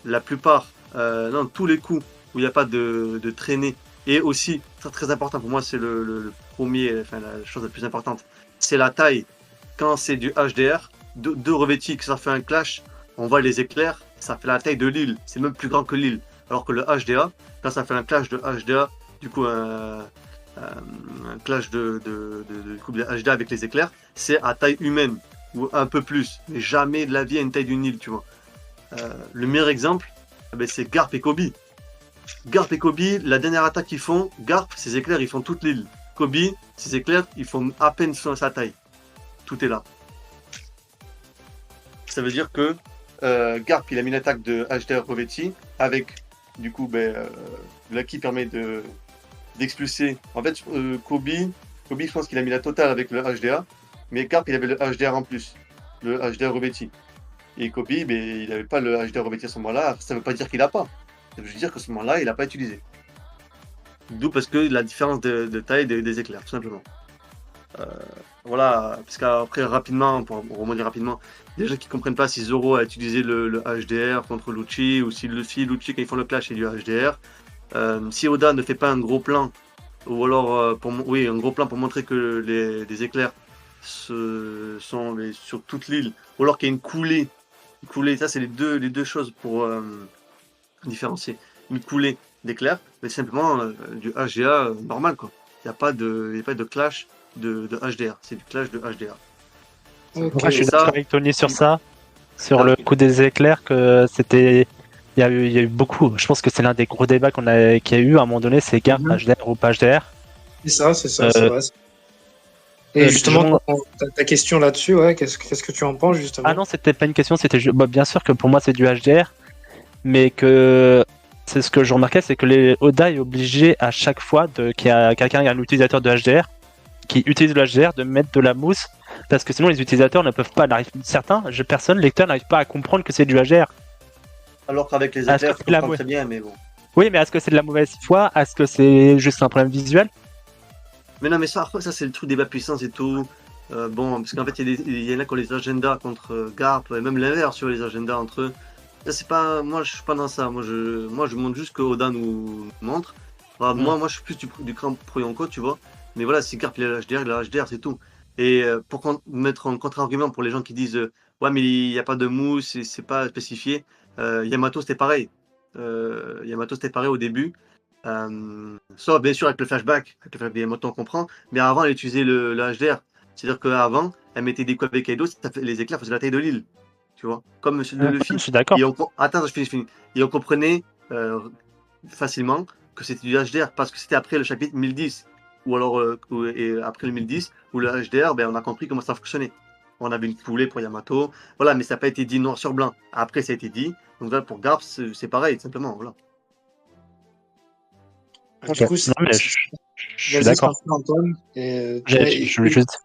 La plupart, non, tous les coups où il n'y a pas de traînée, et aussi, très, très important pour moi, c'est le premier, enfin la chose la plus importante, c'est la taille. Quand c'est du HDR, deux revêtis, que ça fait un clash, on voit les éclairs, ça fait la taille de l'île, c'est même plus grand que l'île. Alors que le HDA, quand ça fait un clash de HDA, du coup un clash de HDA avec les éclairs, c'est à taille humaine, ou un peu plus, mais jamais de la vie à une taille d'une île, tu vois. Le meilleur exemple, c'est Garp et Kobe. Garp et Kobe, la dernière attaque qu'ils font, Garp, ses éclairs, ils font toute l'île. Kobe, ses éclairs, ils font à peine sa taille. Tout est là. Ça veut dire que Garp, il a mis une attaque de HDR revêti avec, du coup, l'haki permet d'expulser. En fait, Kobe, je pense qu'il a mis la totale avec le HDA, mais Garp, il avait le HDR en plus, le HDR revêti. Et Kobe, il n'avait pas le HDR revêti à ce moment-là. Ça ne veut pas dire qu'il n'a pas. Ça veut dire qu'à ce moment-là, il n'a pas utilisé. D'où parce que la différence de taille des éclairs, tout simplement. Voilà, parce qu'après, rapidement, pour rebondir rapidement, il y a des gens qui ne comprennent pas si Zoro a utilisé le HDR contre Lucci, ou si Luffy, quand ils font le clash, c'est du HDR. Si Oda ne fait pas un gros plan, ou alors un gros plan pour montrer que les éclairs sont sur toute l'île, ou alors qu'il y a une coulée, ça c'est les deux choses pour différencier. Une coulée d'éclairs, mais simplement du HDA normal, quoi. Il n'y a pas de clash de HDR, c'est du clash de HDR.
Ok.
Moi, je suis
ça-
d'accord avec Tony sur ça, sur le coup des éclairs, que c'était. Il y a eu beaucoup. Je pense que c'est l'un des gros débats qu'il y a eu à un moment donné, c'est Garp HDR ou pas HDR.
C'est ça, c'est vrai. Et justement,
justement-
ta question là-dessus, ouais, qu'est-ce que tu en penses justement?
Ah non, c'était pas une question, c'était bien sûr que pour moi c'est du HDR, mais que c'est ce que je remarquais, c'est que les Oda est obligé à chaque fois qu'il y a quelqu'un, un utilisateur de HDR qui utilise le HDR, de mettre de la mousse, parce que sinon les utilisateurs ne peuvent pas, lecteurs n'arrivent pas à comprendre que c'est du HDR.
Alors qu'avec les
Ah,
éclairs,
c'est
je
la
comprends
mouette.
très bien, mais bon.
Oui, mais est-ce que c'est de la mauvaise foi? Est-ce que c'est juste un problème visuel?
Mais non, mais ça c'est le truc des bas puissance et tout. Bon, parce qu'en fait, il y en a qui ont les agendas contre Garp, et même l'inverse sur les agendas entre eux. Là, c'est pas, moi, je suis pas dans ça. Moi, je montre juste que Oda nous montre. Voilà, moi, je suis plus du cran pro Yonko, tu vois. Mais voilà, si Garp il a l'HDR, il a l'HDR, c'est tout. Et pour mettre en contre-argument pour les gens qui disent ouais, mais il n'y a pas de mousse, c'est pas spécifié. Yamato, c'était pareil. Yamato, c'était pareil au début. Sauf bien sûr avec le flashback, avec le flashback de Yamato, on comprend. Mais avant, elle utilisait le HDR. C'est-à-dire qu'avant, elle mettait des coups avec Kaido, les éclairs faisaient la taille de l'île. Tu vois, comme le
Je
Luffy.
suis d'accord.
Attends, je finis. Et on comprenait facilement que c'était du HDR parce que c'était après le chapitre 1010 ou alors et après le 1010 où le HDR, ben, on a compris comment ça fonctionnait. On avait une coulée pour Yamato, voilà, mais ça n'a pas été dit noir sur blanc. Après, ça a été dit. Donc là, pour Garp, c'est pareil, simplement. Voilà.
Du coup,
Non, mais je suis
vas-y,
d'accord.
continue, Antoine. Et,
Je voulais juste.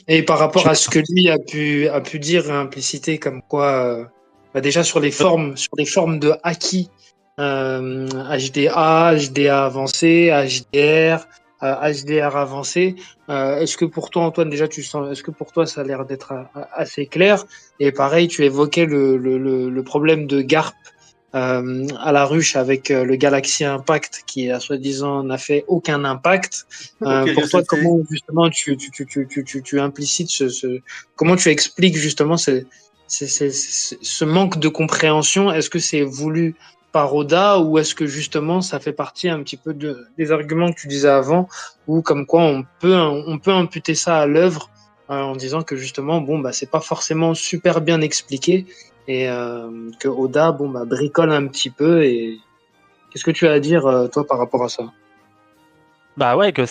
et par rapport à ce que lui a pu dire, impliciter comme quoi, déjà sur les formes de Haki, HDA, HDA avancé, HDR, HDR avancé. Est-ce que pour toi, Antoine, déjà, est-ce que pour toi, ça a l'air d'être assez clair? Et pareil, tu évoquais le problème de Garp à la ruche avec le Galaxy Impact qui, à soi-disant, n'a fait aucun impact.
Ok,
Pour
je
toi,
sais.
comment justement tu implicites comment tu expliques justement ce manque de compréhension? Est-ce que c'est voulu par Oda ou est-ce que justement ça fait partie un petit peu des arguments que tu disais avant ou comme quoi on peut imputer ça à l'œuvre en disant que justement bon bah c'est pas forcément super bien expliqué et que Oda bricole un petit peu. Et qu'est-ce que tu as à dire toi par rapport à ça?
Bah ouais, que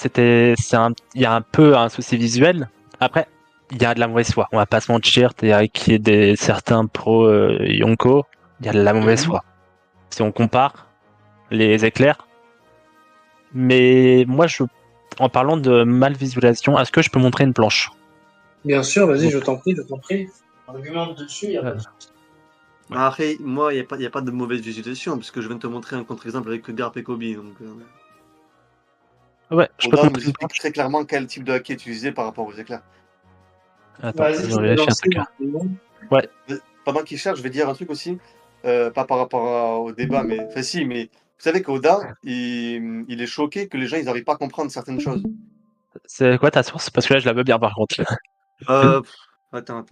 il y a un peu un souci visuel. Après, il y a de la mauvaise foi. On va pas se mentir, qu'il y ait certains pros Yonko, il y a de la mauvaise foi. Si on compare les éclairs. Mais moi, en parlant de mal visualisation, est-ce que je peux montrer une planche?
Bien sûr, vas-y, je t'en prie. Argumente dessus, il y a pas de souci.
Après, moi, il n'y a pas de mauvaise visualisation parce que je viens de te montrer un contre-exemple avec Garp et Kobe. Donc,
Ouais, je peux te
Oda nous
montrer une
explique
planche.
très clairement quel type de haki est utilisé par rapport aux éclairs.
Attends,
Vas-y,
je
tu
vais
peux
vérifier un
lancer
truc.
rapidement.
Ouais,
Pendant qu'il cherche, je vais dire un truc aussi, pas par rapport au débat, mais enfin si, mais vous savez qu'Oda, il est choqué que les gens ils n'arrivent pas à comprendre certaines choses.
c'est quoi ta source? Parce que là, je la veux bien par contre.
Attends.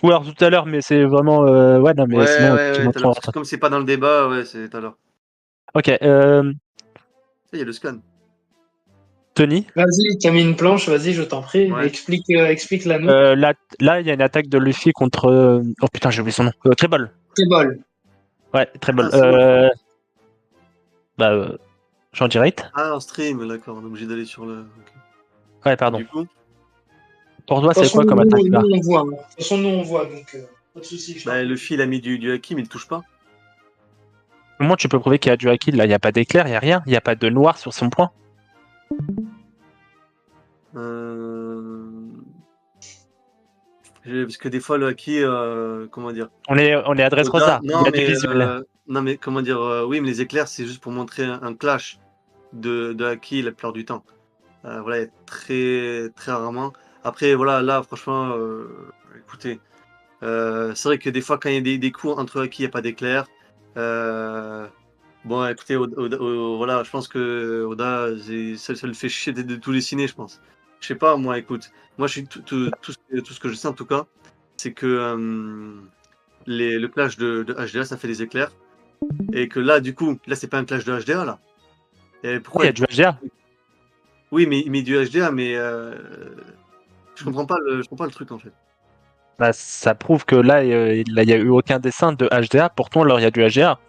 Ou alors tout à l'heure, mais c'est vraiment. Ouais, non, mais sinon, tu
Ouais, tout à
montres.
l'heure, parce que comme c'est pas dans le débat, ouais, c'est tout à l'heure.
Ok,
Il y a le scan.
Tony,
Vas-y, tu as mis une planche, vas-y, je t'en prie.
Ouais.
Explique-la nous.
là, il y a une attaque de Luffy contre. Oh putain, j'ai oublié son nom. Trebol.
Trebol.
Ouais, Trebol.
Ah, c'est moi.
J'en direct.
Ah, en stream, d'accord, on est obligé d'aller sur le. Ok.
Ouais, pardon.
Du coup,
Pour toi,
De toute
c'est
façon,
quoi comme attaque là?
nous, on voit. De toute façon, nous, on voit, donc pas de soucis.
le fil a mis du haki, mais il ne touche pas.
Comment tu peux prouver qu'il y a du haki là? Il n'y a pas d'éclair, il n'y a rien. Il n'y a pas de noir sur son point.
Parce que des fois, le haki, comment dire.
On est adresse rosa. Il y a du visuel.
Non, mais comment dire, oui, mais les éclairs, c'est juste pour montrer un clash de haki la plupart du temps. Voilà, très, très rarement. Après, voilà, là, franchement, écoutez, c'est vrai que des fois, quand il y a des coups entre haki, il n'y a pas d'éclair. Bon, écoutez, voilà, je pense que Oda, ça le fait chier de tout dessiner, je pense. Je sais pas, moi, écoute, moi, je suis tout ce que je sais en tout cas, c'est que le clash de HDA, ça fait des éclairs, et que là, du coup, là, c'est pas un clash de HDA, là. Et pourquoi
Il y a du HDR.
Oui, mais du HDA, mais je comprends pas le truc en fait.
Bah, ça prouve que là, il n'y a eu aucun dessin de HDA. Pourtant, là, il y a du HDR.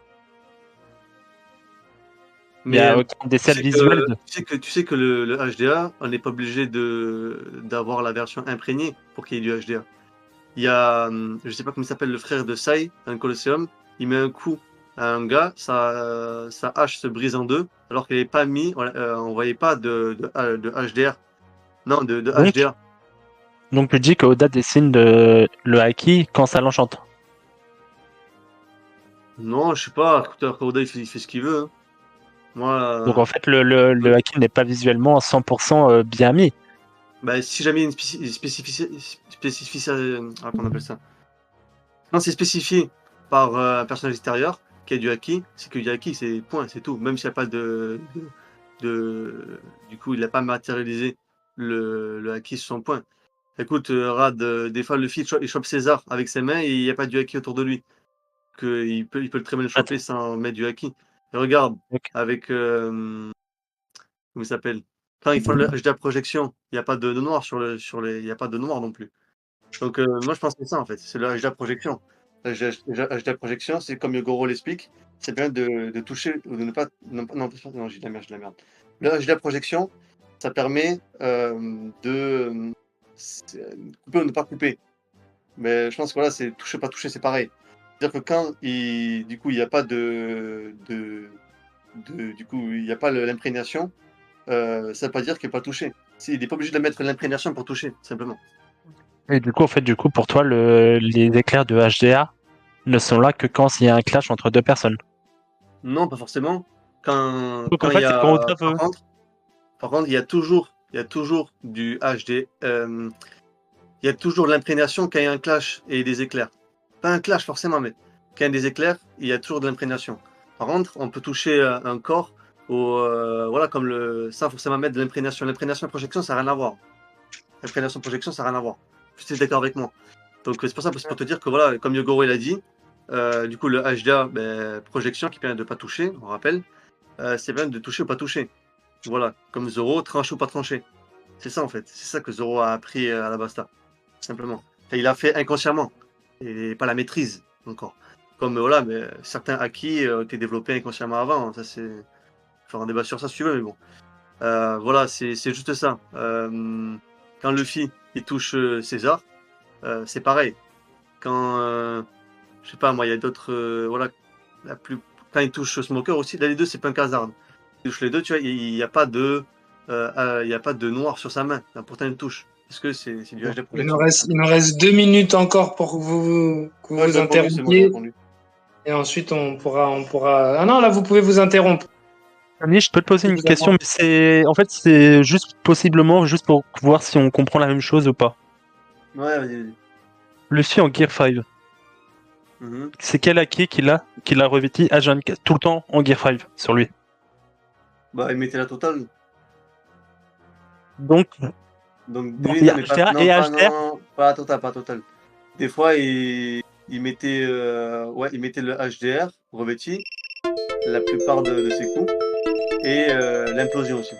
Il n'y
Mais
a aucun dessin visuel.
tu sais que le HDA, on n'est pas obligé d'avoir la version imprégnée pour qu'il y ait du HDA. Il y a, je sais pas comment il s'appelle, le frère de Sai, un Colosseum, il met un coup à un gars, sa hache se brise en deux, alors qu'elle n'est pas mis, on voyait pas de HDR. Non, de HDA.
Donc, tu dis que Oda dessine le haki quand ça l'enchante.
Non, je sais pas, écoute, après Oda il fait ce qu'il veut. Hein. Moi,
Donc, en fait, le haki n'est pas visuellement 100% bien mis.
bah, si jamais il y a une comment on appelle ça? Non, c'est spécifié. par un personnage extérieur qui a du haki, c'est que du haki, c'est point, c'est tout. Même s'il n'y a pas du coup, il n'a pas matérialisé le haki sur son point. Écoute, Rad, des fois, Luffy, il chope César avec ses mains et il n'y a pas du haki autour de lui. Il peut très bien le choper sans mettre du haki. Et regarde,
Ok.
avec. Comment il s'appelle? Quand ils font le HDA projection, il n'y a pas de noir sur les. Il n'y a pas de noir non plus. Donc, moi, je pense que c'est ça, en fait. C'est le HDA projection. Le HDA projection, c'est comme Yogoro l'explique, c'est bien de toucher ou de ne pas. Non, j'ai de la merde. Le HDA projection, ça permet de couper ou ne pas couper. Mais je pense que voilà, c'est toucher, pas toucher, c'est pareil. C'est-à-dire que quand du coup, il n'y a pas du coup, il n'y a pas l'imprégnation, ça ne veut pas dire qu'il n'est pas touché. Il n'est pas obligé de mettre l'imprégnation pour toucher, simplement.
Et du coup, en fait, pour toi, les éclairs de HDA ne sont là que quand il y a un clash entre deux personnes.
Non, pas forcément.
Donc
Quand
en
il y
fait, c'est
a,
quand on tape.
par contre, il y a toujours du HD. Il y a toujours de l'imprégnation quand il y a un clash et des éclairs. Pas un clash forcément, mais quand il y a des éclairs, il y a toujours de l'imprégnation. Par contre, on peut toucher un corps voilà, comme sans forcément mettre de l'imprégnation. L'imprégnation et projection, ça n'a rien à voir. L'imprégnation et projection, ça n'a rien à voir. Tu es d'accord avec moi. Donc c'est pour ça, c'est pour te dire que voilà, comme Yogoro il a dit, du coup le HDA, projection qui permet de ne pas toucher, on rappelle, c'est bien de toucher ou pas toucher. Voilà, comme Zoro, trancher ou pas trancher. C'est ça en fait, c'est ça que Zoro a appris à la Basta, simplement. Enfin, il a fait inconsciemment, et pas la maîtrise encore. Comme voilà, mais certains acquis ont été développés inconsciemment avant, ça c'est... Faire un débat sur ça si tu veux, mais bon. Voilà, c'est juste ça. Quand Luffy il touche César, c'est pareil. Quand, je sais pas moi, il y a d'autres... voilà, quand il touche Smoker aussi, là les deux c'est Punk Hazard. Il touche les deux, tu vois, il n'y a pas de... il y a pas de noir sur sa main, pourtant il touche. Parce que c'est du HD projection.
Il nous reste 2 minutes encore pour que vous
J'ai répondu, c'est bon, j'ai
interrompiez.
répondu.
Et ensuite, on pourra. Ah non, là, vous pouvez vous interrompre.
Camille, je peux te poser une
Évidemment.
question, mais c'est juste possiblement juste pour voir si on comprend la même chose ou pas.
Ouais, vas-y.
Luffy en Gear 5,
Mhm.
c'est quel acquis qu'il a revêti H24 tout le temps en Gear 5 sur lui.
Bah, il mettait la totale.
Donc,
Donc,
donc
oui,
il y
non,
a
mais
HDA
non,
et
pas,
HDR.
non, pas total, pas total. Des fois, il mettait, il mettait le HDR revêti la plupart de ses coups et l'implosion aussi.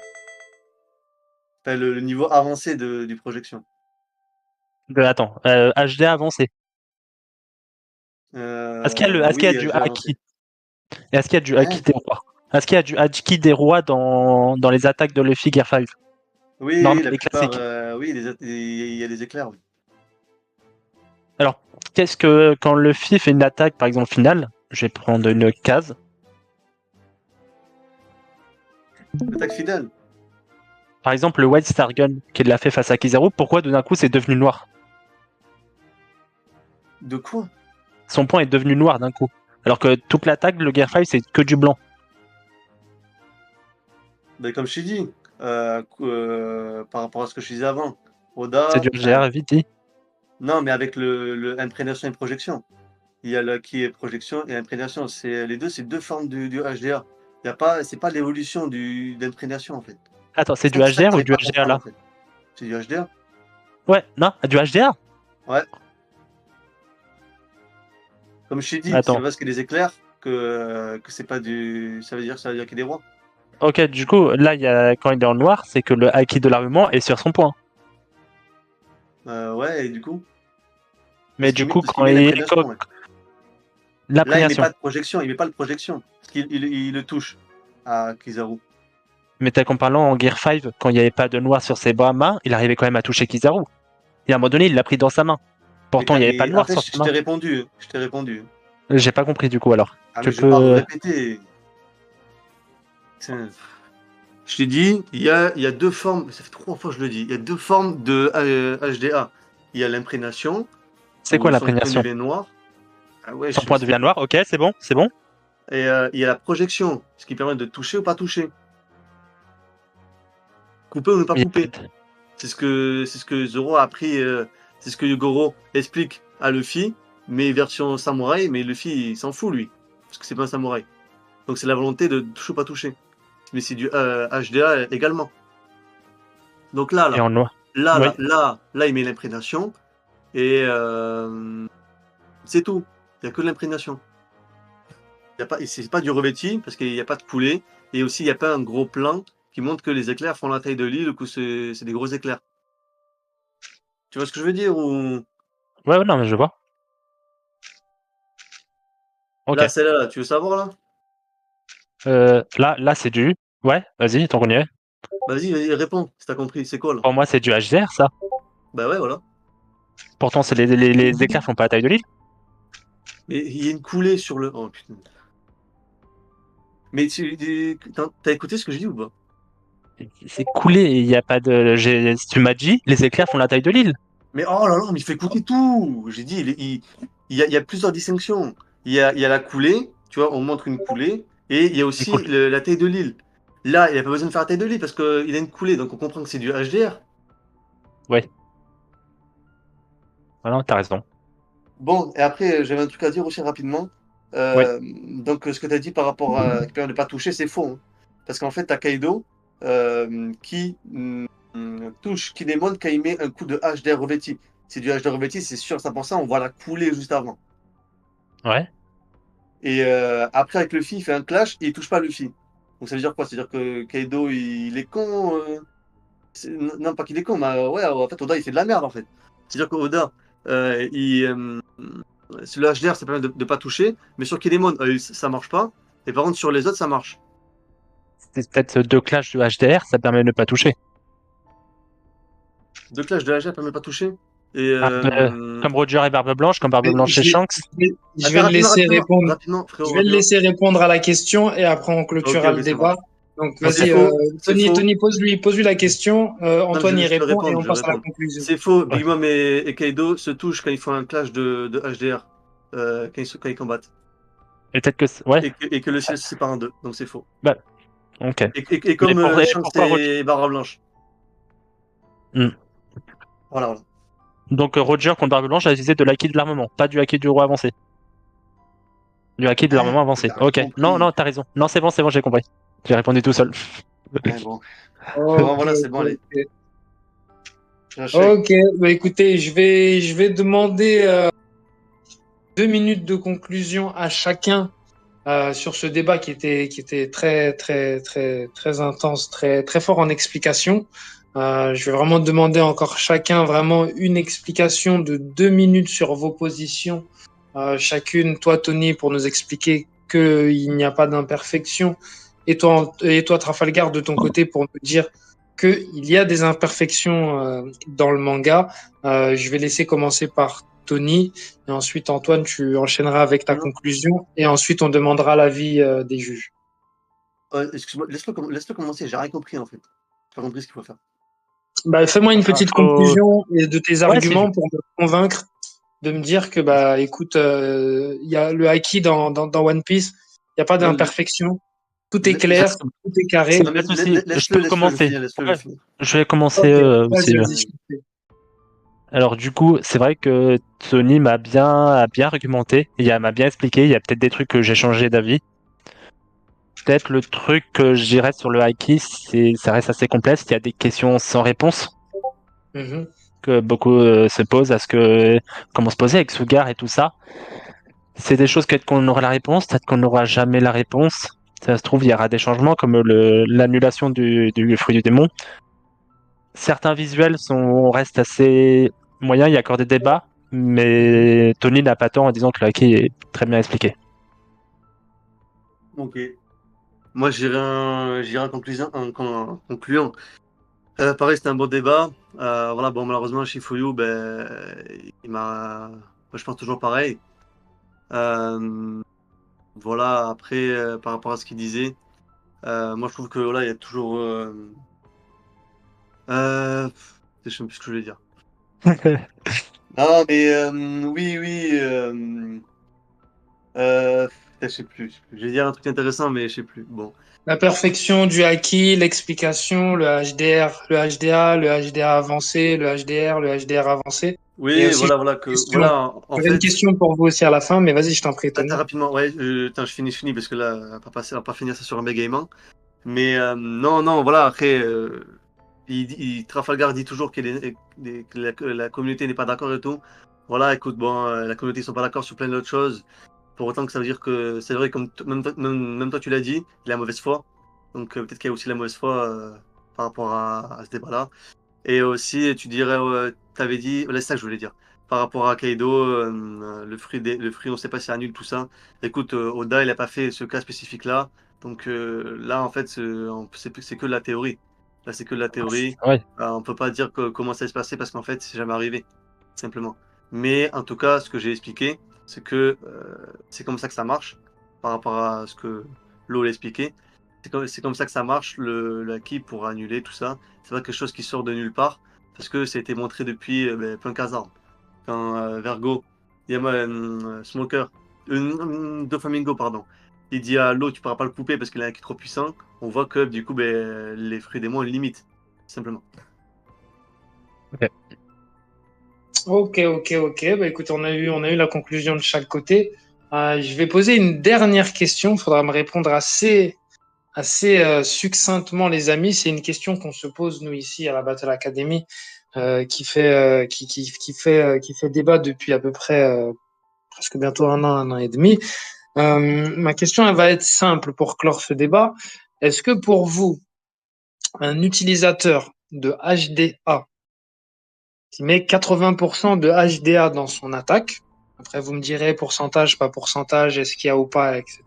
Enfin, le niveau avancé du projection.
Attends, HDA avancé. Est-ce qu'il y a, est-ce qu'il y a
Oui,
du
HDR avancé.
haki? Est-ce qu'il y a du
Hein?
haki des rois? Est-ce qu'il y a du haki des rois dans les attaques de Luffy Gear 5?
Oui,
Normal,
la
les
plupart,
classiques.
oui, il y a des éclairs. Oui.
Alors, qu'est-ce que quand Luffy fait une attaque, par exemple finale, je vais prendre une case.
Attaque fidèle.
Par exemple, le White Star Gun qu'il a fait face à Kizaru, pourquoi d'un coup c'est devenu noir?
De quoi?
Son point est devenu noir d'un coup. Alors que toute l'attaque, le Gear 5, c'est que du blanc.
Ben, comme je t'ai dit, par rapport à ce que je disais avant, Oda.
C'est du HDR, vite dit.
Non, mais avec le imprégnation et projection. Il y a le qui est projection et imprégnation. Les deux, c'est deux formes du HDA. C'est pas l'évolution d'imprégnation en fait.
Attends, c'est du
ça que
HDR ou
t'arrives
du
pas à
HDA
comprendre,
là?
en fait. C'est du HDA.
Ouais, non, du HDR.
Comme je t'ai dit,
Attends.
c'est parce qu'il y a des éclairs que c'est pas du. Ça veut dire qu'il y a des rois.
Ok, du coup, là, quand il est en noir, c'est que le haki de l'armement est sur son point.
Ouais, et du coup.
Mais du coup,
Parce
quand
qu'il met
il
l'imprégnation, ouais. Là, il met
l'imprégnation.
pas de projection, il met pas de projection. Parce qu'il le touche à Kizaru.
Mais t'as qu'en parlant en Gear 5, quand il n'y avait pas de noir sur ses mains, il arrivait quand même à toucher Kizaru. Et à un moment donné, il l'a pris dans sa main. Pourtant, il n'y avait pas de noir
Après,
sur
je
sa main.
t'ai répondu. Je t'ai répondu.
J'ai pas compris du coup alors.
Ah,
Tu
mais je vais pas
peux.
répéter. Tiens. Je t'ai dit, il y a deux formes, ça fait 3 fois que je le dis, il y a deux formes de HDA. Il y a l'imprégnation.
C'est quoi
où son point
l'imprégnation?
devient noir. Ah ouais,
Son point devient noir, ok, c'est bon, c'est bon.
Et il y a la projection, ce qui permet de toucher ou pas toucher. Couper ou ne pas couper. C'est ce que Zoro a appris, c'est ce que Yogoro explique à Luffy mais version samouraï, mais Luffy, il s'en fout, lui, parce que c'est pas un samouraï. Donc c'est la volonté de toucher ou pas toucher. Mais c'est du HDA également. Donc
Et
là,
en noir. Oui.
il met l'imprégnation, et c'est tout. Il n'y a que de l'imprégnation. C'est pas du revêti, parce qu'il n'y a pas de coulée, et aussi il n'y a pas un gros plan qui montre que les éclairs font la taille de l'île, ou que c'est des gros éclairs. Tu vois ce que je veux dire ou...
Ouais, non, mais je vois. Ok.
Là, celle-là, tu veux savoir là?
Là, c'est du. Ouais, vas-y, ton est.
Vas-y, réponds, si t'as compris. C'est quoi là?
Pour moi, c'est du HDR, ça.
Bah ouais, voilà.
Pourtant, c'est les éclairs font pas la taille de l'île.
Mais il y a une coulée sur le... Oh putain. Mais t'as écouté ce que je dis ou pas?
C'est coulé, il y a pas de. Tu m'as dit, les éclairs font la taille de l'île.
Mais oh là là, mais il fait écouter tout! J'ai dit, il y a plusieurs distinctions. Il y a la coulée, tu vois, on montre une coulée, et il y a aussi
Écoute.
la taille de l'île. Là, il n'y a pas besoin de faire la taille de l'île parce qu'il a une coulée, donc on comprend que c'est du HDR.
Ah non, t'as raison.
Bon, et après, j'avais un truc à dire aussi rapidement. Donc, ce que tu as dit par rapport à qui permet de pas toucher, c'est faux. Hein. Parce qu'en fait, t'as Kaido qui touche Kinemon quand il met un coup de HDR revêti. C'est du HDR revêti, c'est sûr, ça pense ça, on voit la couler juste avant.
Ouais.
Et après, avec Luffy, il fait un clash et il touche pas Luffy. Donc, ça veut dire quoi? C'est-à-dire que Kaido, il est con Non, pas qu'il est con, mais ouais, en fait, Oda, il fait de la merde, en fait. C'est-à-dire que Oda, sur le HDR, ça permet de pas toucher, mais sur Kinemon, ça marche pas. Et par contre, sur les autres, ça marche.
C'est peut-être deux clashs de HDR, ça permet de ne pas toucher.
Deux clashs de HDR permet de pas toucher. Et
Comme Roger et Barbe Blanche, comme Barbe Blanche et Shanks.
Je vais le laisser répondre.
Rapidement, frérot,
Je vais le laisser répondre à la question et après on clôturera
Ok,
le
c'est
débat. Donc
Non,
vas-y,
c'est faux, c'est faux.
Tony, pose-lui la question. Antoine y
je vais
répond et
répondre,
on
je vais
passe à la
répondre.
conclusion.
C'est faux,
Ouais.
Big Mom et Kaido se touchent quand ils font un clash de HDR, quand ils combattent.
Et peut-être que. Ouais,
Et que le ciel se sépare en deux, donc c'est faux.
ok.
Et comme Shanks
pourquoi Roger...
et Barbe Blanche.
Hmm.
Voilà.
Donc Roger contre Barbe Blanche a utilisé de l'acquis de l'armement, pas du acquis du roi avancé. Du acquis de l'armement avancé.
T'as
Ok.
compris.
Non, t'as raison. Non, c'est bon, j'ai compris. J'ai répondu tout seul.
Ouais, bon.
Ok,
Voilà, c'est bon, allez.
ok.
J'achète.
Ok, bah écoutez, je vais demander 2 minutes de conclusion à chacun sur ce débat qui était très intense, très fort en explication. Je vais vraiment demander encore chacun vraiment une explication de 2 minutes sur vos positions. Chacune, toi Tony, pour nous expliquer qu'il n'y a pas d'imperfection, et toi Trafalgar de ton côté pour nous dire qu'il y a des imperfections dans le manga. Je vais laisser commencer par Tony, et ensuite Antoine, tu enchaîneras avec ta conclusion, et ensuite on demandera l'avis des juges.
Excuse-moi, laisse-le commencer, j'ai rien compris en fait. J'ai pas compris ce qu'il faut faire.
Bah, fais-moi une petite conclusion et de tes arguments pour me convaincre de me dire que, bah, écoute, il y a le haki dans One Piece, il n'y a pas d'imperfection, tout est clair, tout est carré.
Je peux commencer.
Laisse-le finir.
Je vais commencer aussi. Alors du coup, c'est vrai que Tony m'a bien argumenté, m'a bien expliqué, il y a peut-être des trucs que j'ai changé d'avis. Peut-être le truc que je dirais sur le haki, ça reste assez complexe, il y a des questions sans réponse que beaucoup se posent, comment se poser avec Sugar et tout ça. C'est des choses peut-être qu'on aura la réponse, peut-être qu'on n'aura jamais la réponse. Ça se trouve, il y aura des changements comme l'annulation du fruit du démon. Certains visuels restent assez moyens, il y a encore des débats, mais Tony n'a pas tort en disant que le haki est très bien expliqué.
Ok. Moi, j'irai en concluant. Pareil, c'était un bon débat. Voilà, bon, malheureusement, Shifuyu, moi, je pense toujours pareil. Voilà, après, par rapport à ce qu'il disait, moi, je trouve que voilà, il y a toujours. Je sais même plus ce que je voulais dire. Non, mais oui. Je sais plus. Je vais dire un truc intéressant, mais je sais plus. Bon.
La perfection du haki, l'explication, le HDR, le HDA, le HDA avancé, le HDR avancé. Et
Oui,
aussi,
voilà que
question.
voilà en
J'avais une
fait.
question pour vous aussi à la fin, mais vas-y, je t'en prie,
Attends,
Tony.
rapidement, ouais, attends, je finis parce que là, on va pas finir ça sur un bégaiement. Mais non, non, voilà, après, Trafalgar dit toujours que la communauté n'est pas d'accord et tout. Voilà, écoute, bon, la communauté ne sont pas d'accord sur plein d'autres choses. Pour autant que ça veut dire que c'est vrai, comme même toi tu l'as dit, il a mauvaise foi. Donc peut-être qu'il y a aussi la mauvaise foi par rapport à ce débat-là. Et aussi, tu dirais, t'avais dit, là, c'est ça que je voulais dire. Par rapport à Kaido, le fruit, on sait pas si c'est annule tout ça. Écoute, Oda, il a pas fait ce cas spécifique-là. Donc là, en fait, c'est que de la théorie. Là, c'est que de la théorie.
Ouais.
On peut pas dire comment ça va se passer parce qu'en fait, c'est jamais arrivé, simplement. Mais en tout cas, ce que j'ai expliqué, c'est que c'est comme ça que ça marche, par rapport à ce que Lo l'a expliqué. C'est comme ça que ça marche, l'acquis pour annuler tout ça. C'est pas quelque chose qui sort de nulle part, parce que ça a été montré depuis plein Kazan. Quand Vergo, Smoker, Doflamingo, pardon, il dit à l'eau, tu pourras pas le couper parce qu'il est trop puissant, on voit que du coup, les fruits des mots ont une limite, simplement.
Ok. Bah, écoute, on a eu la conclusion de chaque côté. Je vais poser une dernière question. Il faudra me répondre assez succinctement, les amis. C'est une question qu'on se pose, nous, ici, à la Battle Academy, qui fait débat depuis à peu près presque bientôt un an et demi. Ma question, elle va être simple pour clore ce débat. Est-ce que pour vous, un utilisateur de HDA qui met 80% de HDA dans son attaque, après vous me direz pourcentage, pas pourcentage, est-ce qu'il y a ou pas, etc.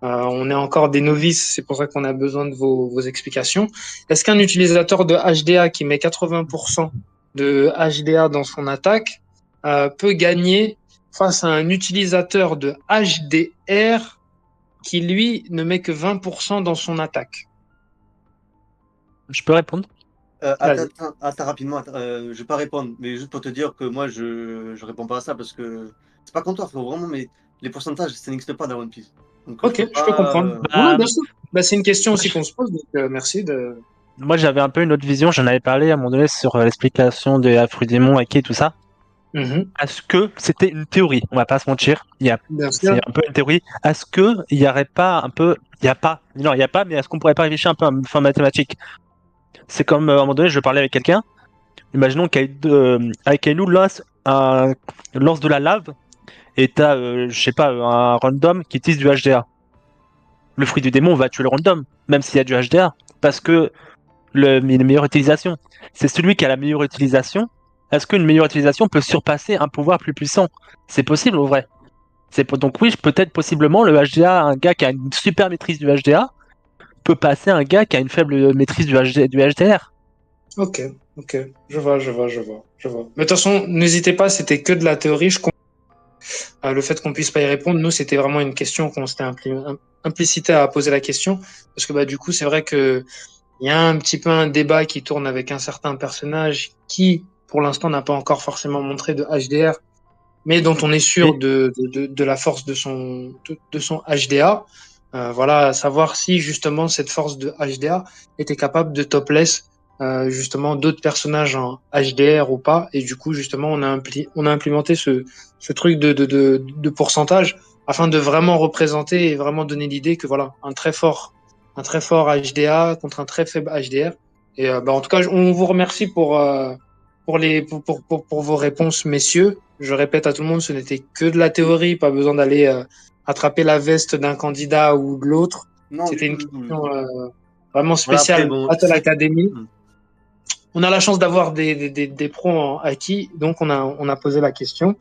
On est encore des novices, c'est pour ça qu'on a besoin de vos explications. Est-ce qu'un utilisateur de HDA qui met 80% de HDA dans son attaque peut gagner face à un utilisateur de HDR qui, lui, ne met que 20% dans son attaque?
Je peux répondre?
Vas-y.
Attends, rapidement, je vais pas répondre, mais juste pour te dire que moi je réponds pas à ça parce que c'est pas contre toi, faut vraiment, mais les pourcentages ça n'existe pas dans One Piece. Donc je peux
Ok, je peux
pas.
comprendre. Non, non,
Bah,
bien sûr. Bah, c'est une question
moi,
aussi qu'on se pose, donc merci de.
moi, j'avais un peu une autre vision. J'en avais parlé à un moment donné sur l'explication des Afrodémons, Aki et tout ça.
Mhm.
Est-ce que c'était une théorie? On va pas se mentir.
Bien
C'est
sûr.
un peu une théorie. Est-ce que il y aurait pas un peu, il y a pas, non, il y a pas, mais est-ce qu'on pourrait pas réfléchir un peu à une fin mathématique? C'est comme à un moment donné, je parlais avec quelqu'un. Imaginons qu'Aikainu lance de la lave et t'as, je sais pas, un random qui utilise du HDA. Le fruit du démon va tuer le random, même s'il y a du HDA, parce que une meilleure utilisation. C'est celui qui a la meilleure utilisation. Est-ce qu'une meilleure utilisation peut surpasser un pouvoir plus puissant? C'est possible, au vrai. Donc oui, peut-être possiblement le HDA, un gars qui a une super maîtrise du HDA peut passer à un gars qui a une faible maîtrise du HDR.
Ok, ok. Je vois. Mais de toute façon, n'hésitez pas, c'était que de la théorie. Le fait qu'on puisse pas y répondre, nous, c'était vraiment une question qu'on s'était implicité à poser la question. Parce que bah, du coup, c'est vrai que il y a un petit peu un débat qui tourne avec un certain personnage qui, pour l'instant, n'a pas encore forcément montré de HDR, mais dont on est sûr
Et
de la force de son HDA. Voilà, à savoir si justement cette force de HDA était capable de topless justement d'autres personnages en HDR ou pas. Et du coup, justement, on a implémenté ce truc de pourcentage afin de vraiment représenter et vraiment donner l'idée que voilà, un très fort HDA contre un très faible HDR. Et bah, en tout cas, on vous remercie pour vos réponses, messieurs. Je répète à tout le monde, ce n'était que de la théorie, pas besoin d'aller attraper la veste d'un candidat ou de l'autre.
Non, du
C'était
tout,
une
du tout, du
question
tout.
vraiment
Voilà, après,
spéciale
bon,
Battle Academy.
Hmm.
On a la chance d'avoir des pros en acquis, donc on a posé la question.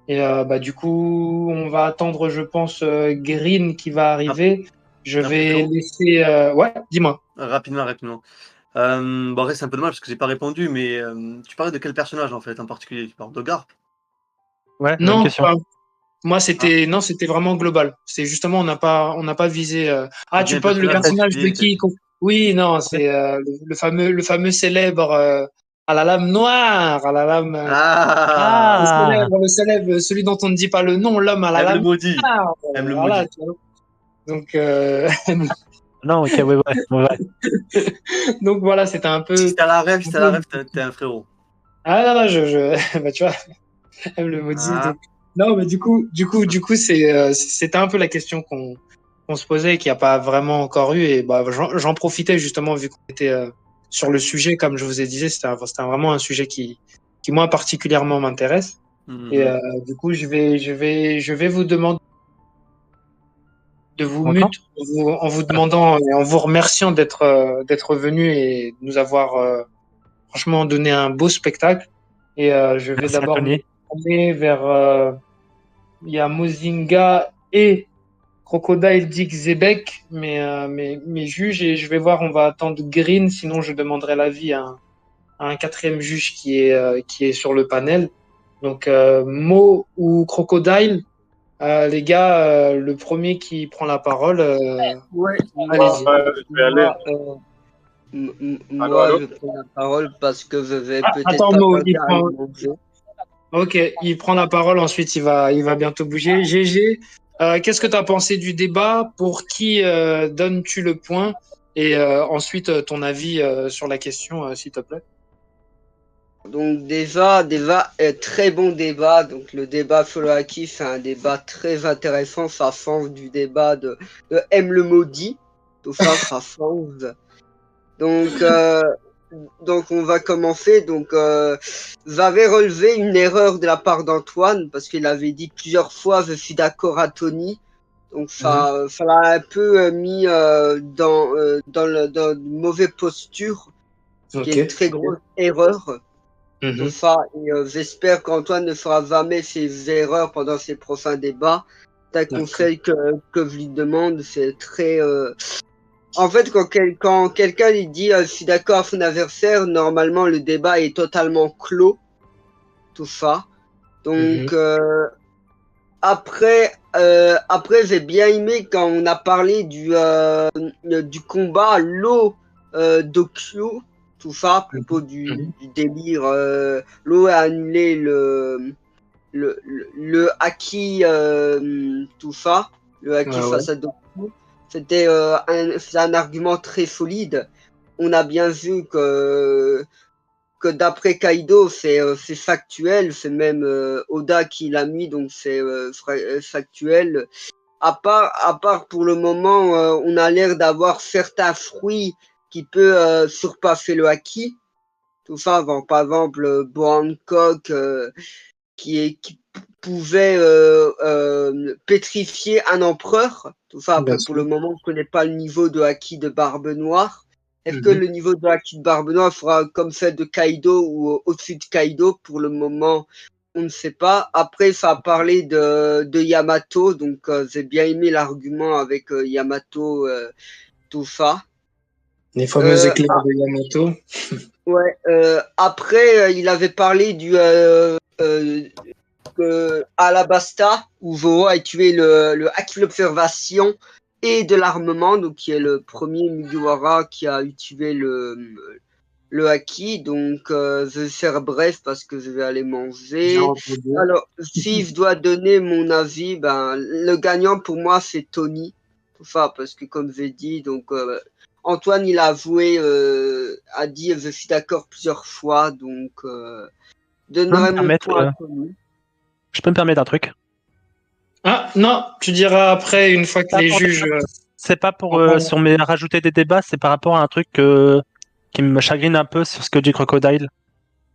Et bah, du coup, on va attendre, je pense, Green qui va arriver. Je
Après,
vais
frérot,
laisser. Ouais, dis-moi.
rapidement. Bon, après, c'est un peu dommage parce que j'ai pas répondu, mais tu parlais de quel personnage en fait en particulier? Tu parles de Garp?
ouais, même
Non,
question.
moi,
Ah,
c'était vraiment global. C'est justement, on n'a pas visé. Ah,
t'as dit
tu
un
poses le
personnage en
personnage de
particulier,
qui? Oui, non, c'est le fameux célèbre à la lame noire, à la lame
Ah!
Ah,
le célèbre, celui dont on ne dit pas le nom, l'homme à la
M le
lame
maudit!
noire.
M le
Voilà,
maudit.
tu vois. Donc,
non, ok, ouais.
donc voilà, c'était un
Si
peu.
t'as la rêve,
un peu-
t'es un frérot.
Ah non, non, bah, tu vois, elle me le maudit.
Ah.
Donc... Non, mais du coup, c'était un peu la question qu'on se posait et qu'il n'y a pas vraiment encore eu. Et bah, j'en profitais justement vu qu'on était sur le sujet, comme je vous ai dit, c'était vraiment un sujet qui moi particulièrement m'intéresse. Et
Mhm.
du coup, je vais vous demander de vous
Encore?
mute en vous demandant et en vous remerciant d'être venu et de nous avoir franchement donné un beau spectacle. Et je vais
Merci à
d'abord me
Tony.
tourner vers il y a Mozinga et Crocodile Dick Zebek, mes juges, et je vais voir, on va attendre Green, sinon je demanderai l'avis à un quatrième juge qui est sur le panel. Donc Mo ou Crocodile, les gars, le premier qui prend la parole,
Ouais,
allez-y.
Je vais aller. Allô,
moi,
allô?
je prends la parole parce que je vais
Ah,
peut-être
attends,
pas
Mo,
tarder à aller manger.
ok, il prend la parole, ensuite il va bientôt bouger. GG, qu'est-ce que tu as pensé du débat? Pour qui donnes-tu le point? Et ensuite, ton avis sur la question, s'il te plaît.
Donc très bon débat. Donc le débat Follow-Aki, c'est un débat très intéressant. Ça change du débat de M le maudit. Tout ça, ça change. Donc, donc on va commencer. Donc, j'avais relevé une erreur de la part d'Antoine parce qu'il avait dit plusieurs fois je suis d'accord à Tony. Donc ça l'a un peu mis dans une mauvaise posture, ce qui est une
Ok.
très grosse erreur. Tout
Mhm.
ça, et j'espère qu'Antoine ne fera jamais ces erreurs pendant ses prochains débats. C'est un
D'accord.
conseil que je lui demande, c'est très... En fait, quand quelqu'un lui dit je suis d'accord à son adversaire, normalement le débat est totalement clos, tout ça. Donc
Mhm.
après j'ai bien aimé quand on a parlé du combat Lo Dokyo, tout ça, à propos
Mhm.
du délire. Lo a annulé le haki, tout ça, le haki
Ah ouais.
face à Dokyo. C'est un argument très solide. On a bien vu que d'après Kaido, c'est factuel, c'est même Oda qui l'a mis, donc c'est factuel. À part pour le moment, on a l'air d'avoir certains fruits qui peut surpasser le haki. Tout ça, avant, par exemple, Hancock qui pouvait pétrifier un empereur. Tout ça,
Bien
après, pour le
sûr.
moment, on ne connaît pas le niveau de haki de Barbe Noire. Est-ce que
Mhm.
le niveau de haki de Barbe Noire sera comme celle de Kaido ou au-dessus de Kaido? Pour le moment, on ne sait pas. Après, ça a parlé de Yamato, donc j'ai bien aimé l'argument avec Yamato, tout ça.
Les fameux
Euh,
éclairs de Yamato.
ouais, après, il avait parlé Alabasta, où Zoro a tué le haki de l'observation et de l'armement, donc qui est le premier Mugiwara qui a tué le haki. Donc, je vais faire bref parce que je vais aller
J'ai
manger.
entendu.
Alors, si je dois donner mon avis, ben, le gagnant pour moi, c'est Tony. Enfin, parce que comme j'ai dit, donc, Antoine, il a avoué, a dit, je suis d'accord plusieurs fois, donc,
Je peux me
donnerai mon
permettre,
point à Tony.
je peux me permettre un truc.
Ah non, tu diras après, une fois que
Pas
les
pour
juges
C'est pas pour
en parlent.
sur mes rajouter des débats, c'est par rapport à un truc qui me chagrine un peu sur ce que dit Crocodile.